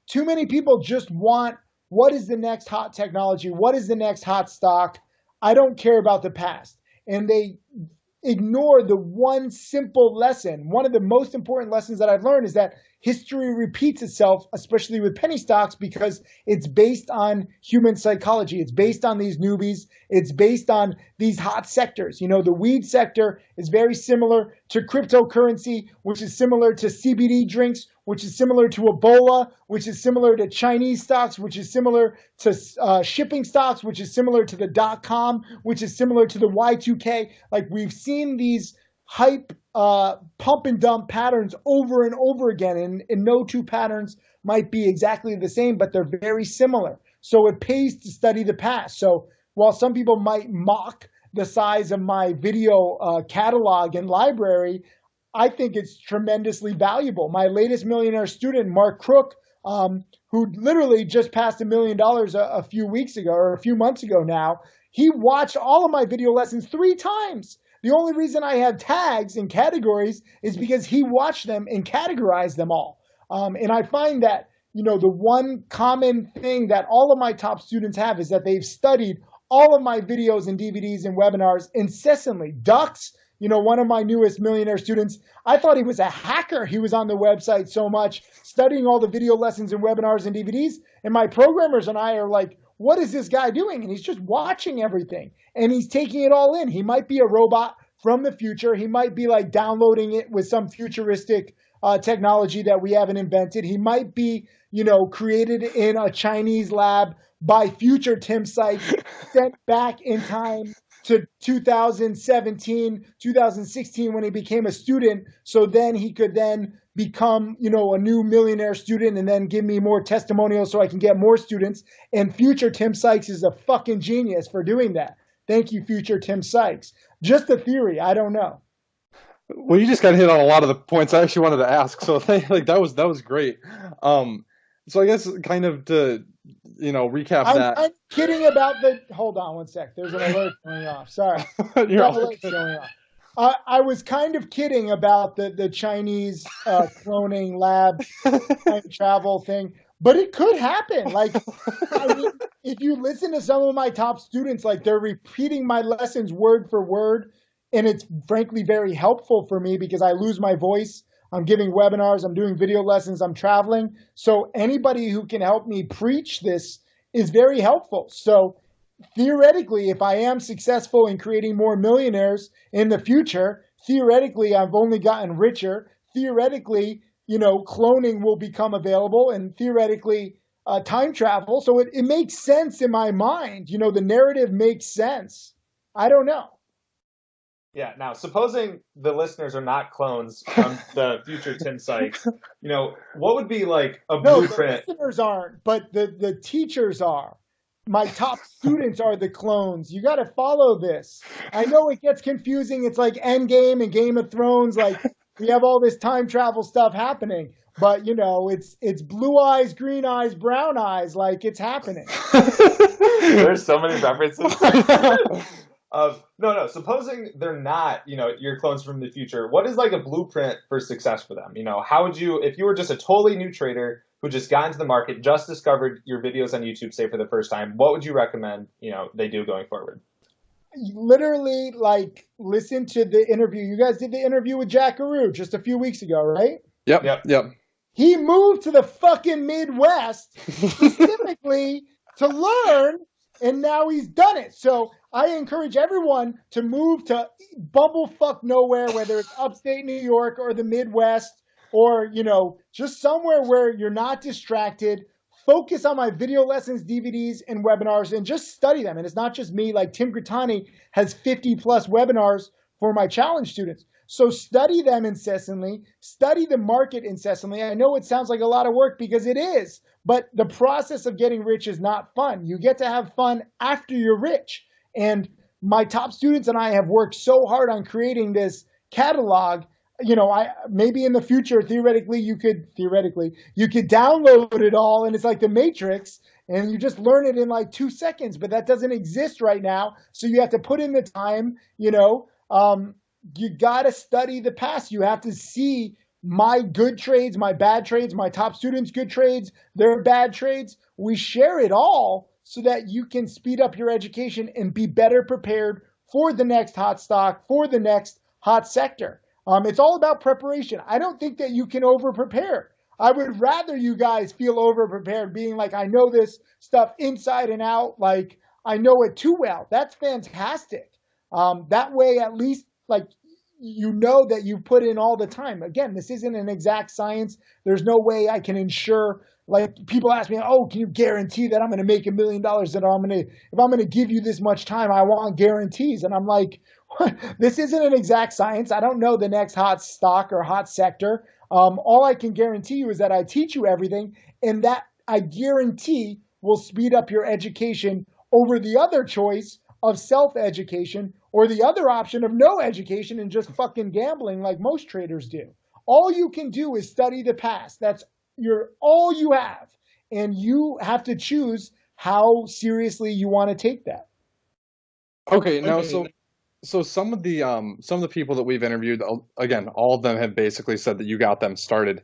Too many people just want, what is the next hot technology? What is the next hot stock? I don't care about the past. And they ignore the one simple lesson. One of the most important lessons that I've learned is that history repeats itself, especially with penny stocks, because it's based on human psychology. It's based on these newbies. It's based on these hot sectors. The weed sector is very similar to cryptocurrency, which is similar to CBD drinks, which is similar to Ebola, which is similar to Chinese stocks, which is similar to shipping stocks, which is similar to the .com, which is similar to the Y2K. Like, we've seen these hype pump and dump patterns over and over again, and no two patterns might be exactly the same, but they're very similar. So it pays to study the past. So while some people might mock the size of my video catalog and library, I think it's tremendously valuable. My latest millionaire student, Mark Crook, who literally just passed $1 million a few weeks ago, or a few months ago now, he watched all of my video lessons 3 times. The only reason I have tags and categories is because he watched them and categorized them all. And I find that, the one common thing that all of my top students have is that they've studied all of my videos and DVDs and webinars incessantly. Dux, one of my newest millionaire students, I thought he was a hacker. He was on the website so much, studying all the video lessons and webinars and DVDs. And my programmers and I are like, what is this guy doing? And he's just watching everything. And he's taking it all in. He might be a robot from the future. He might be like downloading it with some futuristic technology that we haven't invented. He might be, created in a Chinese lab by future Tim Sykes, sent back in time to 2017, 2016 when he became a student. So then he could then become, a new millionaire student and then give me more testimonials so I can get more students. And future Tim Sykes is a fucking genius for doing that. Thank you, future Tim Sykes. Just a theory. I don't know. Well, you just got hit on a lot of the points I actually wanted to ask. So that was great. So I guess kind of to, recap that. I'm kidding about hold on one sec. There's an alert going off. Sorry. Alert going off. I was kind of kidding about the Chinese cloning lab time travel thing, but it could happen. Like, if you listen to some of my top students, like, they're repeating my lessons word for word, and it's frankly very helpful for me because I lose my voice. I'm giving webinars, I'm doing video lessons, I'm traveling. So anybody who can help me preach this is very helpful. So theoretically, if I am successful in creating more millionaires in the future, theoretically, I've only gotten richer. Theoretically, cloning will become available, and theoretically, time travel. So it makes sense in my mind. The narrative makes sense. I don't know. Yeah. Now, supposing the listeners are not clones from the future Tim Sykes, what would be like a blueprint? The listeners aren't, but the teachers are. My top students are the clones. You got to follow this. I know it gets confusing. It's like Endgame and Game of Thrones. Like we have all this time travel stuff happening, but it's blue eyes, green eyes, brown eyes. Like it's happening. There's so many references. No. Supposing they're not, your clones from the future, what is like a blueprint for success for them? How would you, if you were just a totally new trader who just got into the market, just discovered your videos on YouTube, say for the first time, what would you recommend, they do going forward? Literally, like, listen to the interview. You guys did the interview with Jack Carew just a few weeks ago, right? Yep. He moved to the fucking Midwest specifically to learn, and now he's done it. So I encourage everyone to move to bumblefuck nowhere, whether it's upstate New York or the Midwest or, just somewhere where you're not distracted. Focus on my video lessons, DVDs, and webinars, and just study them. And it's not just me. Like Tim Grittani has 50 plus webinars for my challenge students. So study them incessantly, study the market incessantly. I know it sounds like a lot of work because it is, but the process of getting rich is not fun. You get to have fun after you're rich. And my top students and I have worked so hard on creating this catalog. Maybe in the future, theoretically, you could download it all and it's like the Matrix and you just learn it in like 2 seconds, but that doesn't exist right now. So you have to put in the time, you got to study the past. You have to see my good trades, my bad trades, my top students' good trades, their bad trades. We share it all so that you can speed up your education and be better prepared for the next hot stock, for the next hot sector. It's all about preparation. I don't think that you can over-prepare. I would rather you guys feel over-prepared, being like, I know this stuff inside and out, like I know it too well. That's fantastic. That way, at least, like, that you put in all the time. Again, this isn't an exact science. There's no way I can ensure, like people ask me, oh, can you guarantee that I'm going to make $1 million? That if I'm going to give you this much time, I want guarantees. And I'm like, this isn't an exact science. I don't know the next hot stock or hot sector. All I can guarantee you is that I teach you everything, and that I guarantee will speed up your education over the other choice of self-education or the other option of no education and just fucking gambling like most traders do. All you can do is study the past. That's all you have. And you have to choose how seriously you want to take that. Okay, now so some of the people that we've interviewed, again, all of them have basically said that you got them started.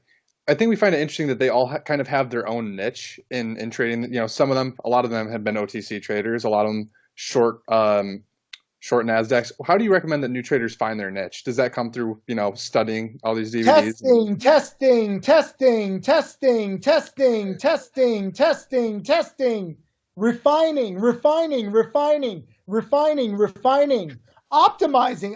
I think we find it interesting that they all kind of have their own niche in trading. Some of them, a lot of them have been OTC traders, a lot of them short NASDAQs. How do you recommend that new traders find their niche? Does that come through, studying all these DVDs? Testing. Refining. Optimizing.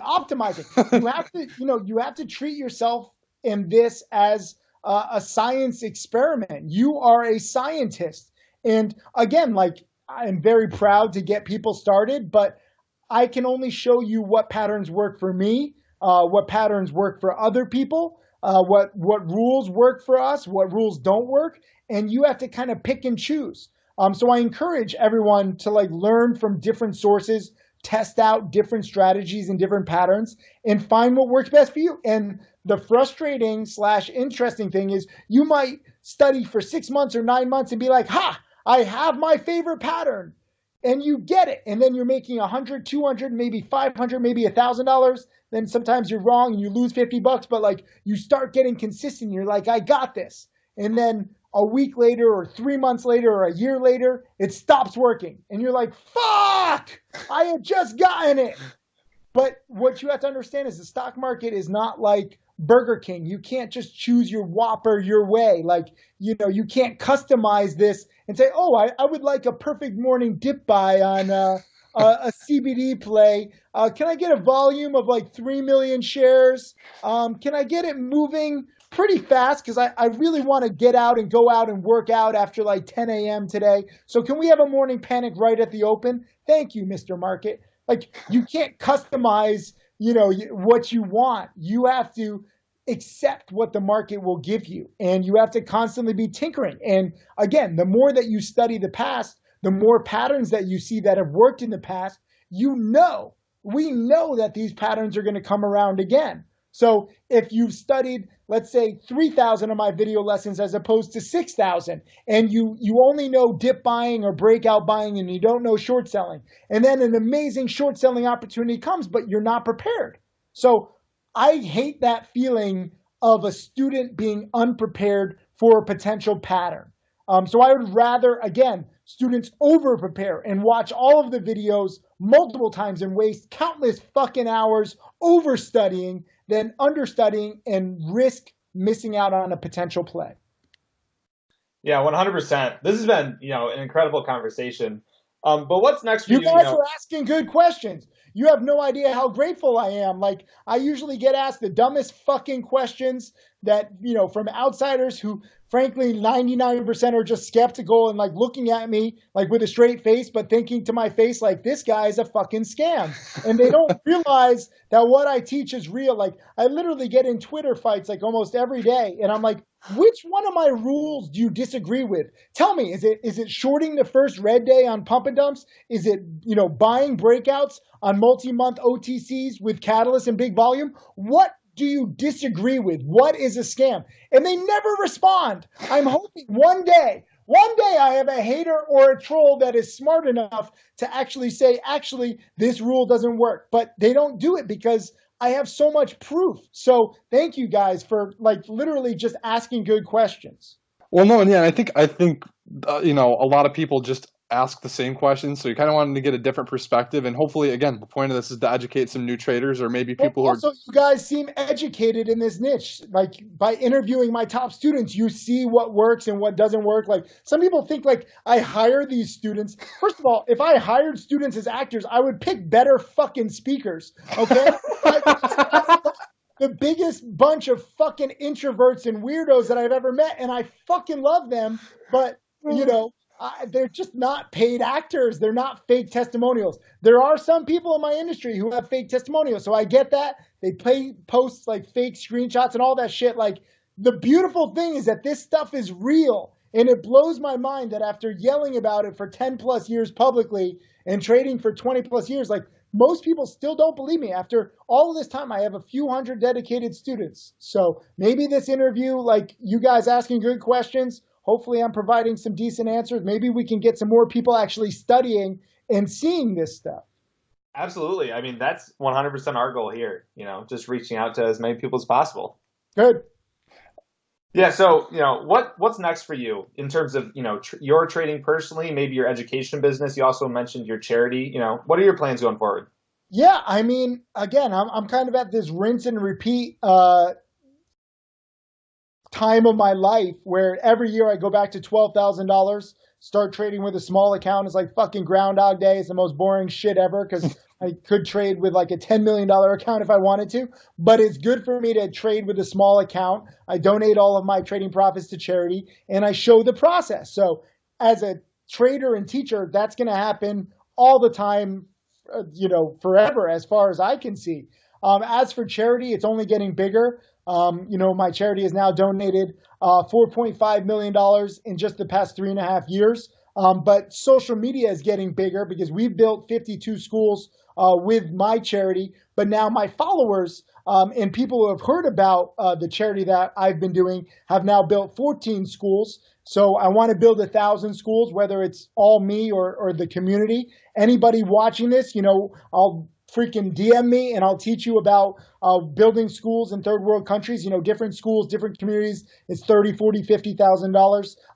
You have to treat yourself in this as a science experiment. You are a scientist. And again, like, I'm very proud to get people started, but I can only show you what patterns work for me, what patterns work for other people, what rules work for us, what rules don't work, and you have to kind of pick and choose. So I encourage everyone to learn from different sources, test out different strategies and different patterns, and find what works best for you. And the frustrating / interesting thing is you might study for 6 months or 9 months and be like, I have my favorite pattern. And you get it. And then you're making $100, $200, maybe $500, maybe $1,000. Then sometimes you're wrong and you lose $50, but you start getting consistent. You're like, I got this. And then a week later or 3 months later or a year later, it stops working. And you're like, fuck, I had just gotten it. But what you have to understand is the stock market is not like Burger King. You can't just choose your Whopper your way. You can't customize this and say, oh, I would like a perfect morning dip buy on a CBD play. Can I get a volume of 3 million shares? Can I get it moving pretty fast? Because I really want to get out and go out and work out after 10 a.m. today. So can we have a morning panic right at the open? Thank you, Mr. Market. You can't customize what you want. You have to accept what the market will give you, and you have to constantly be tinkering. And again, the more that you study the past, the more patterns that you see that have worked in the past, we know that these patterns are going to come around again. So if you've studied, let's say, 3,000 of my video lessons as opposed to 6,000, and you only know dip buying or breakout buying and you don't know short selling, and then an amazing short selling opportunity comes, but you're not prepared. So I hate that feeling of a student being unprepared for a potential pattern. So I would rather, again, students over prepare and watch all of the videos multiple times and waste countless fucking hours over studying than understudying and risk missing out on a potential play. Yeah, 100%. This has been, an incredible conversation. But what's next for you? You guys are asking good questions. You have no idea how grateful I am. Like, I usually get asked the dumbest fucking questions that, from outsiders who, frankly, 99% are just skeptical and like looking at me like with a straight face, but thinking to my face like, this guy is a fucking scam. And they don't realize that what I teach is real. Like, I literally get in Twitter fights like almost every day. And I'm like, which one of my rules do you disagree with? Tell me, is it shorting the first red day on pump and dumps? Is it, buying breakouts on multi-month OTCs with catalyst and big volume? What do you disagree with? What is a scam? And they never respond. I'm hoping one day I have a hater or a troll that is smart enough to actually say, this rule doesn't work. But they don't do it because I have so much proof. So thank you guys for literally just asking good questions. Well, no, and yeah, I think a lot of people just ask the same questions, so you kind of wanted to get a different perspective, and hopefully, again, the point of this is to educate some new traders or maybe people also, you guys seem educated in this niche. Like, by interviewing my top students, you see what works and what doesn't work. Like, some people think I hire these students. First of all, if I hired students as actors, I would pick better fucking speakers, okay? The biggest bunch of fucking introverts and weirdos that I've ever met, and I fucking love them, but, they're just not paid actors. They're not fake testimonials. There are some people in my industry who have fake testimonials, so I get that. They post fake screenshots and all that shit. The beautiful thing is that this stuff is real, and it blows my mind that after yelling about it for 10 plus years publicly and trading for 20 plus years, most people still don't believe me. After all of this time, I have a few hundred dedicated students. So maybe this interview, you guys asking good questions, hopefully I'm providing some decent answers. Maybe we can get some more people actually studying and seeing this stuff. Absolutely. I mean, that's 100% our goal here, just reaching out to as many people as possible. Good. Yeah. So, what's next for you in terms of, your trading personally, maybe your education business? You also mentioned your charity. What are your plans going forward? Yeah. I mean, again, I'm kind of at this rinse and repeat time of my life where every year I go back to $12,000, start trading with a small account. It's like fucking Groundhog Day. It's the most boring shit ever because I could trade with a $10 million account if I wanted to, but it's good for me to trade with a small account. I donate all of my trading profits to charity and I show the process. So as a trader and teacher, that's going to happen all the time, forever as far as I can see. As for charity, it's only getting bigger. My charity has now donated $4.5 million in just the past 3.5 years. But social media is getting bigger because we've built 52 schools with my charity. But now my followers and people who have heard about the charity that I've been doing have now built 14 schools. So I want to build 1,000 schools, whether it's all me or the community. Anybody watching this, I'll freaking DM me and I'll teach you about building schools in third world countries, different schools, different communities. It's $30,000, $40,000,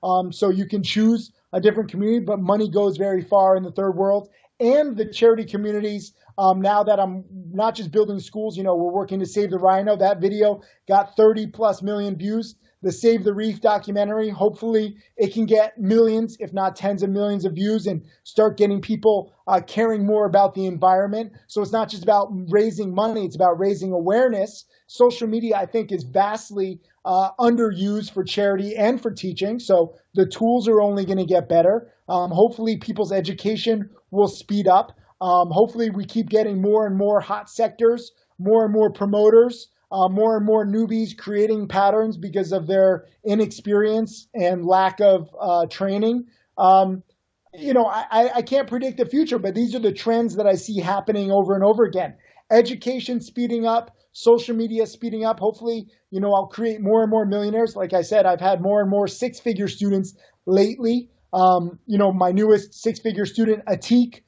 $50,000. So you can choose a different community, but money goes very far in the third world. And the charity communities, now that I'm not just building schools, we're working to save the rhino. That video got 30 plus million views. The Save the Reef documentary, hopefully it can get millions, if not tens of millions of views and start getting people caring more about the environment. So it's not just about raising money, it's about raising awareness. Social media, I think, is vastly underused for charity and for teaching. So the tools are only going to get better. Hopefully people's education will speed up. Hopefully we keep getting more and more hot sectors more and more promoters, more and more newbies creating patterns because of their inexperience and lack of training. I can't predict the future, but these are the trends that I see happening over and over again. Education speeding up, social media speeding up. Hopefully, I'll create more and more millionaires. Like I said, I've had more and more six-figure students lately. My newest six-figure student, Atik,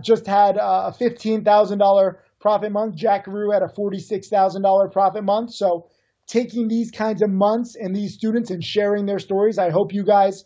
just had a $15,000 profit month. Jackaroo had a $46,000 profit month. So taking these kinds of months and these students and sharing their stories, I hope you guys,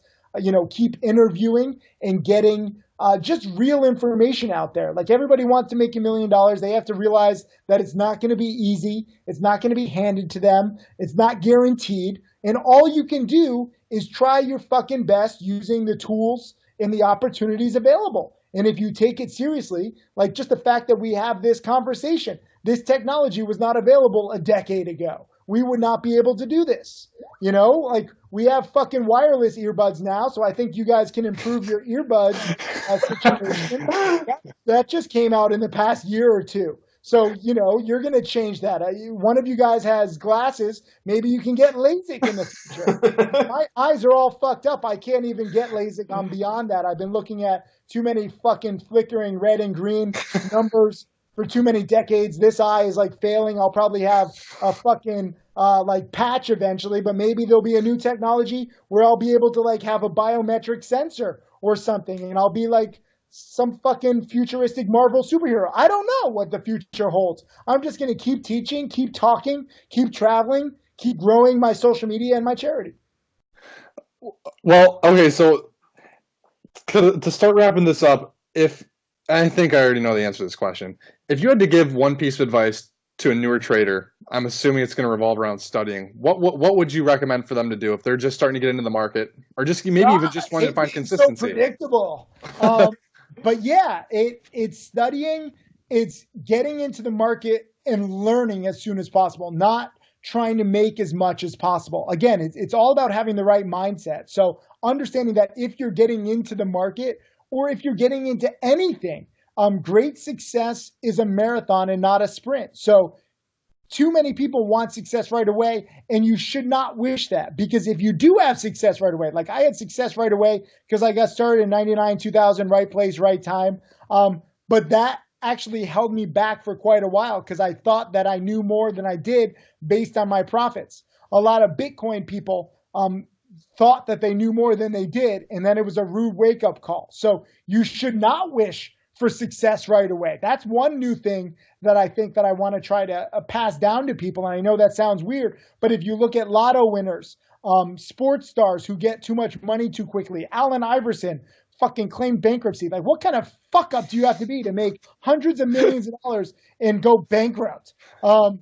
keep interviewing and getting just real information out there. Like, everybody wants to make $1 million. They have to realize that it's not going to be easy. It's not going to be handed to them. It's not guaranteed. And all you can do is try your fucking best using the tools and the opportunities available. And if you take it seriously, like just the fact that we have this conversation, this technology was not available a decade ago. We would not be able to do this. Like, we have fucking wireless earbuds now, so I think you guys can improve your earbuds situation. That just came out in the past year or two. So, you're going to change that. One of you guys has glasses. Maybe you can get LASIK in the future. My eyes are all fucked up. I can't even get LASIK. I'm beyond that. I've been looking at too many fucking flickering red and green numbers for too many decades. This eye is like failing. I'll probably have a fucking patch eventually, but maybe there'll be a new technology where I'll be able to like have a biometric sensor or something, and I'll be like some fucking futuristic Marvel superhero. I don't know what the future holds. I'm just going to keep teaching, keep talking, keep traveling, keep growing my social media and my charity. Well, okay, so to start wrapping this up, I think I already know the answer to this question. If you had to give one piece of advice to a newer trader, I'm assuming it's going to revolve around studying. What would you recommend for them to do if they're just starting to get into the market, or just maybe even just wanting to find consistency? So predictable. But yeah, it's studying, it's getting into the market and learning as soon as possible, not trying to make as much as possible. Again, it's all about having the right mindset. So understanding that if you're getting into the market or if you're getting into anything, great success is a marathon and not a sprint. So too many people want success right away, and you should not wish that, because if you do have success right away, like I had success right away because I got started in 99, 2000, right place, right time. But that actually held me back for quite a while because I thought that I knew more than I did based on my profits. A lot of Bitcoin people thought that they knew more than they did, and then it was a rude wake-up call. So you should not wish for success right away. That's one new thing that I think that I want to try to pass down to people. And I know that sounds weird, but if you look at lotto winners, sports stars who get too much money too quickly, Allen Iverson fucking claimed bankruptcy. Like, what kind of fuck up do you have to be to make hundreds of millions of dollars and go bankrupt? If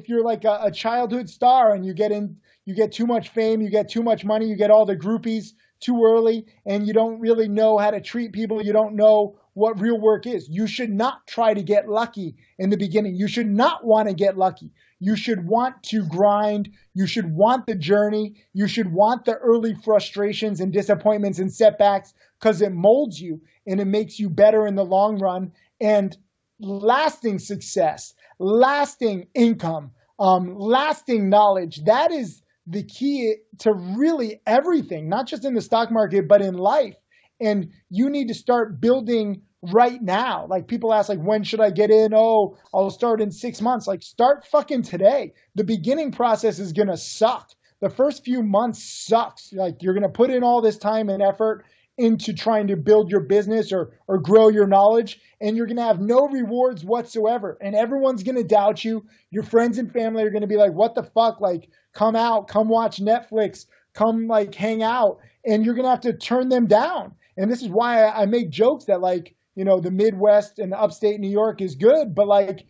you're like a childhood star and you get too much fame, you get too much money, you get all the groupies too early, and you don't really know how to treat people, you don't know what real work is. You should not try to get lucky in the beginning. You should not want to get lucky. You should want to grind. You should want the journey. You should want the early frustrations and disappointments and setbacks, because it molds you and it makes you better in the long run. And lasting success, lasting income, lasting knowledge, that is the key to really everything, not just in the stock market, but in life. And you need to start building right now. Like, people ask, like, when should I get in? Oh, I'll start in 6 months. Like, start fucking today. The beginning process is going to suck. The first few months sucks. Like, you're going to put in all this time and effort into trying to build your business or grow your knowledge, and you're going to have no rewards whatsoever. And everyone's going to doubt you. Your friends and family are going to be like, what the fuck? Like, come out, come watch Netflix, come like hang out. And you're going to have to turn them down. And this is why I make jokes that, like, the Midwest and upstate New York is good, but like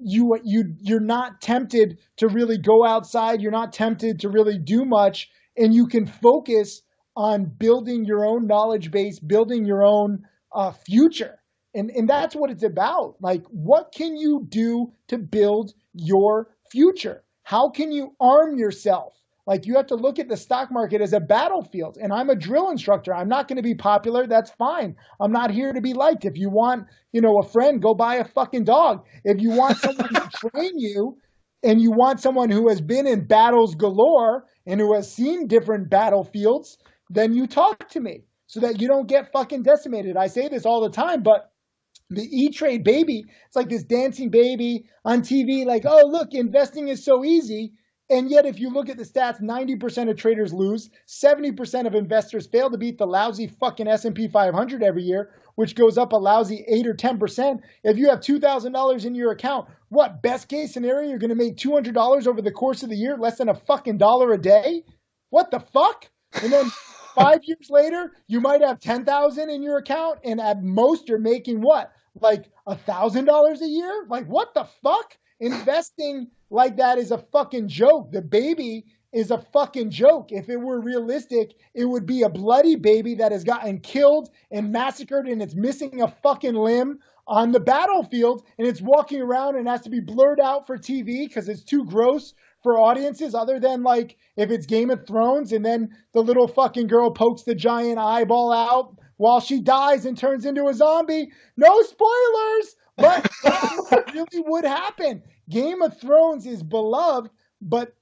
you're not tempted to really go outside. You're not tempted to really do much, and you can focus on building your own knowledge base, building your own future. And that's what it's about. Like, what can you do to build your future? How can you arm yourself Like, you have to look at the stock market as a battlefield. And I'm a drill instructor. I'm not going to be popular. That's fine. I'm not here to be liked. If you want, a friend, go buy a fucking dog. If you want someone to train you, and you want someone who has been in battles galore and who has seen different battlefields, then you talk to me so that you don't get fucking decimated. I say this all the time, but the E-Trade baby, it's like this dancing baby on TV, like, oh, look, investing is so easy. And yet, if you look at the stats, 90% of traders lose, 70% of investors fail to beat the lousy fucking S&P 500 every year, which goes up a lousy 8 or 10%. If you have $2,000 in your account, what, best case scenario, you're going to make $200 over the course of the year, less than a fucking dollar a day? What the fuck? And then 5 years later, you might have $10,000 in your account, and at most you're making what? Like $1,000 a year? Like, what the fuck? Investing like that is a fucking joke. The baby is a fucking joke. If it were realistic, it would be a bloody baby that has gotten killed and massacred, and it's missing a fucking limb on the battlefield, and it's walking around and has to be blurred out for TV because it's too gross for audiences, other than like if it's Game of Thrones and then the little fucking girl pokes the giant eyeball out while she dies and turns into a zombie. No spoilers, but that really would happen. Game of Thrones is beloved, but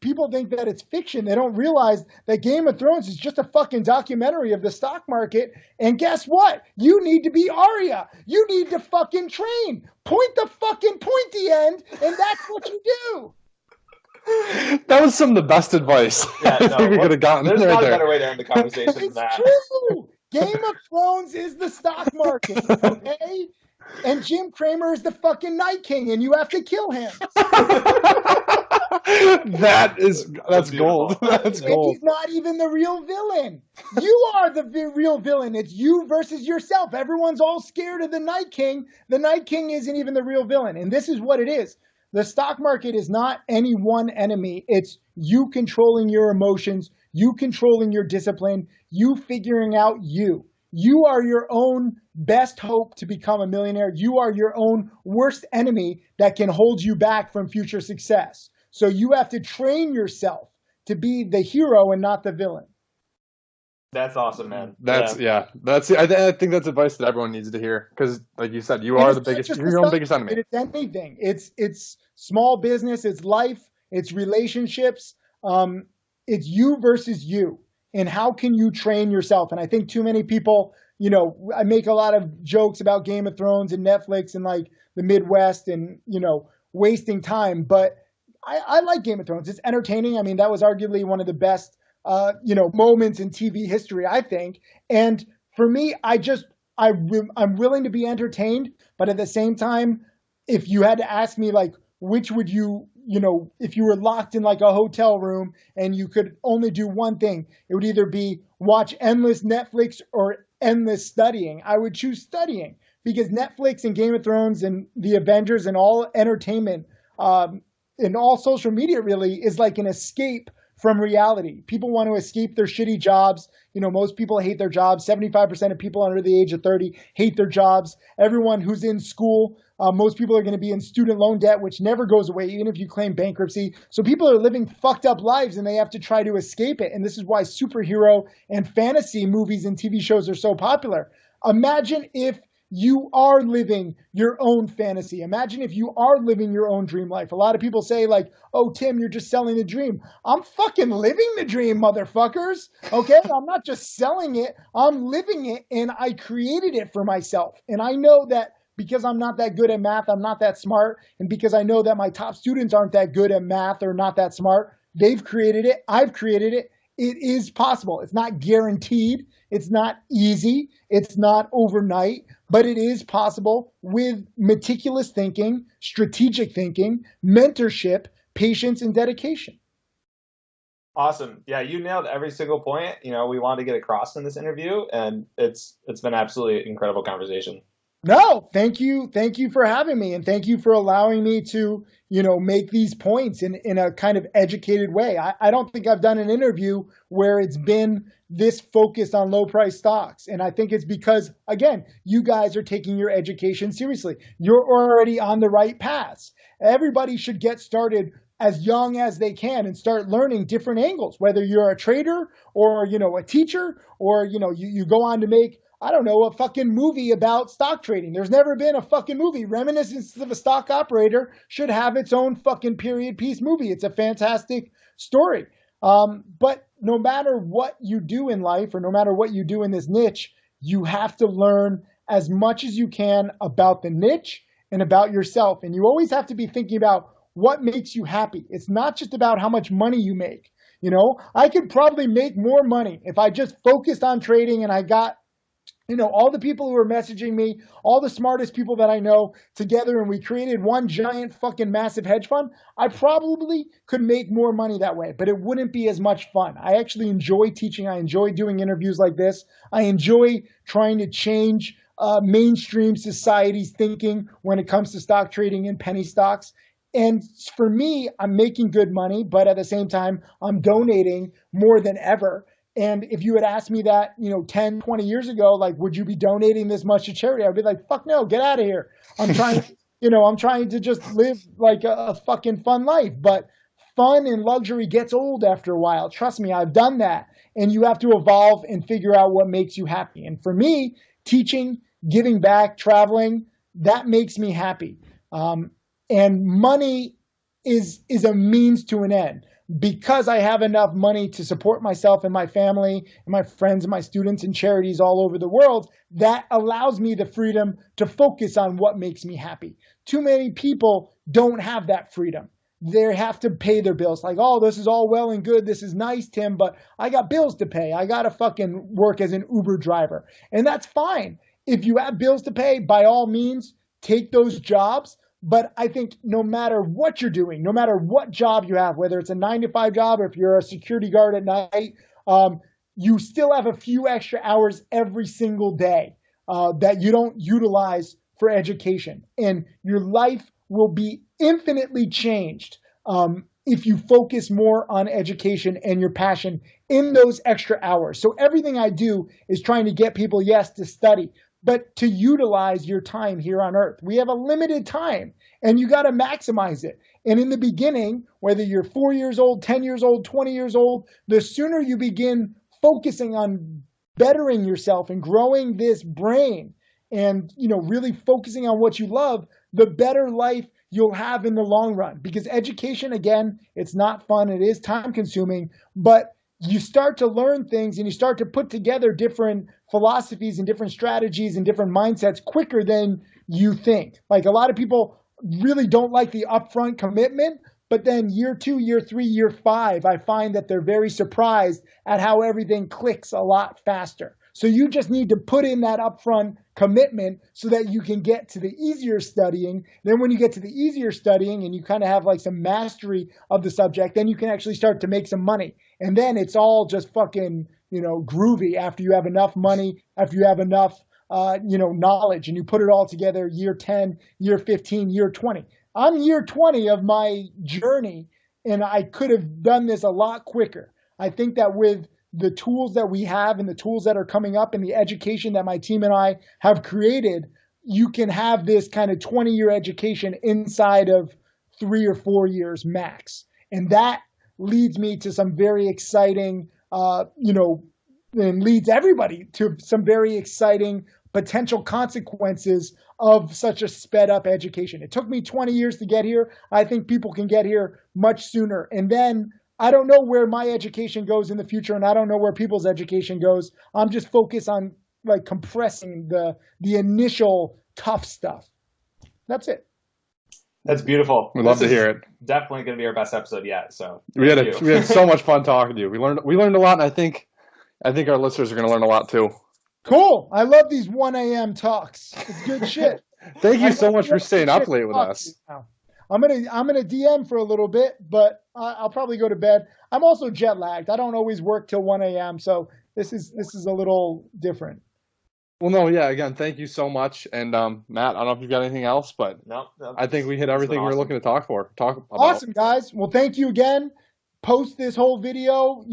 people think that it's fiction. They don't realize that Game of Thrones is just a fucking documentary of the stock market. And guess what? You need to be Arya. You need to fucking train. Point the fucking pointy end, and that's what you do. That was some of the best advice. Yeah, I think we could have gotten there's there. not a better way to end the conversation than It's that. true. Game of Thrones is the stock market, okay? And Jim Cramer is the fucking Night King, and you have to kill him. That's gold. That's And gold. he's not even the real villain. You are the real villain. It's you versus yourself. Everyone's all scared of the Night King. The Night King isn't even the real villain. And this is what it is. The stock market is not any one enemy. It's you controlling your emotions, you controlling your discipline, you figuring out you. You are your own best hope to become a millionaire. You are your own worst enemy that can hold you back from future success. So you have to train yourself to be the hero and not the villain. That's awesome, man. I think that's advice that everyone needs to hear because, like you said, you're your own biggest enemy. It's anything. It's small business. It's life. It's relationships. It's you versus you. And how can you train yourself? And I think too many people, I make a lot of jokes about Game of Thrones and Netflix and like the Midwest and, wasting time. But I like Game of Thrones. It's entertaining. I mean, that was arguably one of the best, moments in TV history, I think. And for me, I'm willing to be entertained. But at the same time, if you had to ask me, like, which would you, if you were locked in like a hotel room and you could only do one thing, it would either be watch endless Netflix or endless studying. I would choose studying because Netflix and Game of Thrones and the Avengers and all entertainment and all social media really is like an escape from reality. People want to escape their shitty jobs. Most people hate their jobs. 75% of people under the age of 30 hate their jobs. Everyone who's in school, most people are going to be in student loan debt, which never goes away, even if you claim bankruptcy. So people are living fucked up lives and they have to try to escape it. And this is why superhero and fantasy movies and TV shows are so popular. Imagine if you are living your own fantasy. Imagine if you are living your own dream life. A lot of people say like, oh, Tim, you're just selling the dream. I'm fucking living the dream, motherfuckers. Okay? I'm not just selling it. I'm living it, and I created it for myself. And I know that because I'm not that good at math, I'm not that smart. And because I know that my top students aren't that good at math or not that smart, they've created it. I've created it. It is possible. It's not guaranteed. It's not easy. It's not overnight, but it is possible with meticulous thinking, strategic thinking, mentorship, patience, and dedication. Awesome. Yeah, you nailed every single point, we wanted to get across in this interview, and it's been absolutely incredible conversation. No, thank you. Thank you for having me, and thank you for allowing me to, make these points in a kind of educated way. I don't think I've done an interview where it's been this focused on low price stocks. And I think it's because, again, you guys are taking your education seriously. You're already on the right path. Everybody should get started as young as they can and start learning different angles, whether you're a trader or, a teacher, or, you go on to make, I don't know, a fucking movie about stock trading. There's never been a fucking movie. Reminiscence of a Stock Operator should have its own fucking period piece movie. It's a fantastic story. But no matter what you do in life, or no matter what you do in this niche, you have to learn as much as you can about the niche and about yourself. And you always have to be thinking about what makes you happy. It's not just about how much money you make. I could probably make more money if I just focused on trading and I got all the people who are messaging me, all the smartest people that I know together, and we created one giant fucking massive hedge fund. I probably could make more money that way, but it wouldn't be as much fun. I actually enjoy teaching. I enjoy doing interviews like this. I enjoy trying to change mainstream society's thinking when it comes to stock trading and penny stocks. And for me, I'm making good money, but at the same time, I'm donating more than ever. And if you had asked me that, 10, 20 years ago, like, would you be donating this much to charity? I'd be like, fuck no, get out of here. I'm trying, I'm trying to just live like a fucking fun life. But fun and luxury gets old after a while. Trust me, I've done that. And you have to evolve and figure out what makes you happy. And for me, teaching, giving back, traveling, that makes me happy. And money is a means to an end. Because I have enough money to support myself and my family and my friends and my students and charities all over the world, that allows me the freedom to focus on what makes me happy. Too many people don't have that freedom. They have to pay their bills. Like, oh, this is all well and good. This is nice, Tim, but I got bills to pay. I got to fucking work as an Uber driver. And that's fine. If you have bills to pay, by all means, take those jobs. But I think no matter what you're doing, no matter what job you have, whether it's a 9-to-5 job or if you're a security guard at night, you still have a few extra hours every single day that you don't utilize for education. And your life will be infinitely changed if you focus more on education and your passion in those extra hours. So everything I do is trying to get people, yes, to study, but to utilize your time here on earth. We have a limited time and you got to maximize it. And in the beginning, whether you're 4 years old, 10 years old, 20 years old, the sooner you begin focusing on bettering yourself and growing this brain and, really focusing on what you love, the better life you'll have in the long run. Because education, again, it's not fun. It is time consuming, but you start to learn things and you start to put together different philosophies and different strategies and different mindsets quicker than you think. Like, a lot of people really don't like the upfront commitment, but then year 2, year 3, year 5, I find that they're very surprised at how everything clicks a lot faster. So you just need to put in that upfront commitment so that you can get to the easier studying. Then when you get to the easier studying and you kind of have like some mastery of the subject, then you can actually start to make some money. And then it's all just fucking, groovy after you have enough money, after you have enough, knowledge, and you put it all together year 10, year 15, year 20. I'm year 20 of my journey, and I could have done this a lot quicker. I think that with the tools that we have and the tools that are coming up and the education that my team and I have created, you can have this kind of 20-year education inside of 3 or 4 years max. And that leads me to some very exciting, and leads everybody to some very exciting potential consequences of such a sped up education. It took me 20 years to get here. I think people can get here much sooner. And then I don't know where my education goes in the future, and I don't know where people's education goes. I'm just focused on like compressing the initial tough stuff. That's it. That's beautiful. We'd love to hear it. Definitely going to be our best episode yet. So we had so much fun talking to you. We learned a lot, and I think our listeners are going to learn a lot too. Cool. I love these 1 a.m. talks. It's good shit. Thank you so much for staying up late with us. I'm gonna DM for a little bit, but I'll probably go to bed. I'm also jet lagged. I don't always work till 1 a.m., so this is a little different. Well, no, yeah. Again, thank you so much. And Matt, I don't know if you've got anything else, but no, I think we hit everything we were looking to talk about. Awesome, guys. Well, thank you again. Post this whole video.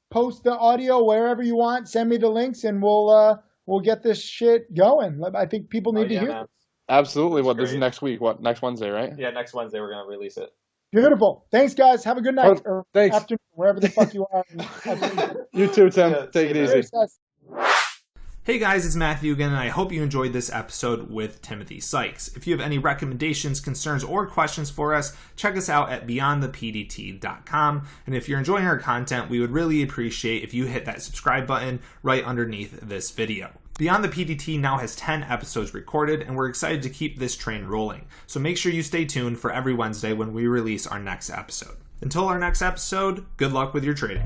Post the audio wherever you want. Send me the links, and we'll get this shit going. I think people need to hear this. Absolutely. This is next week? What, next Wednesday, right? Yeah, next Wednesday we're going to release it. Beautiful. Thanks, guys. Have a good night or Thanks. afternoon, wherever the fuck you are. You too, Tim. Take it easy. Cheers, guys. Hey guys, it's Matthew again, and I hope you enjoyed this episode with Timothy Sykes. If you have any recommendations, concerns, or questions for us, check us out at beyondthepdt.com. And if you're enjoying our content, we would really appreciate if you hit that subscribe button right underneath this video. Beyond the PDT now has 10 episodes recorded, and we're excited to keep this train rolling. So make sure you stay tuned for every Wednesday when we release our next episode. Until our next episode, good luck with your trading.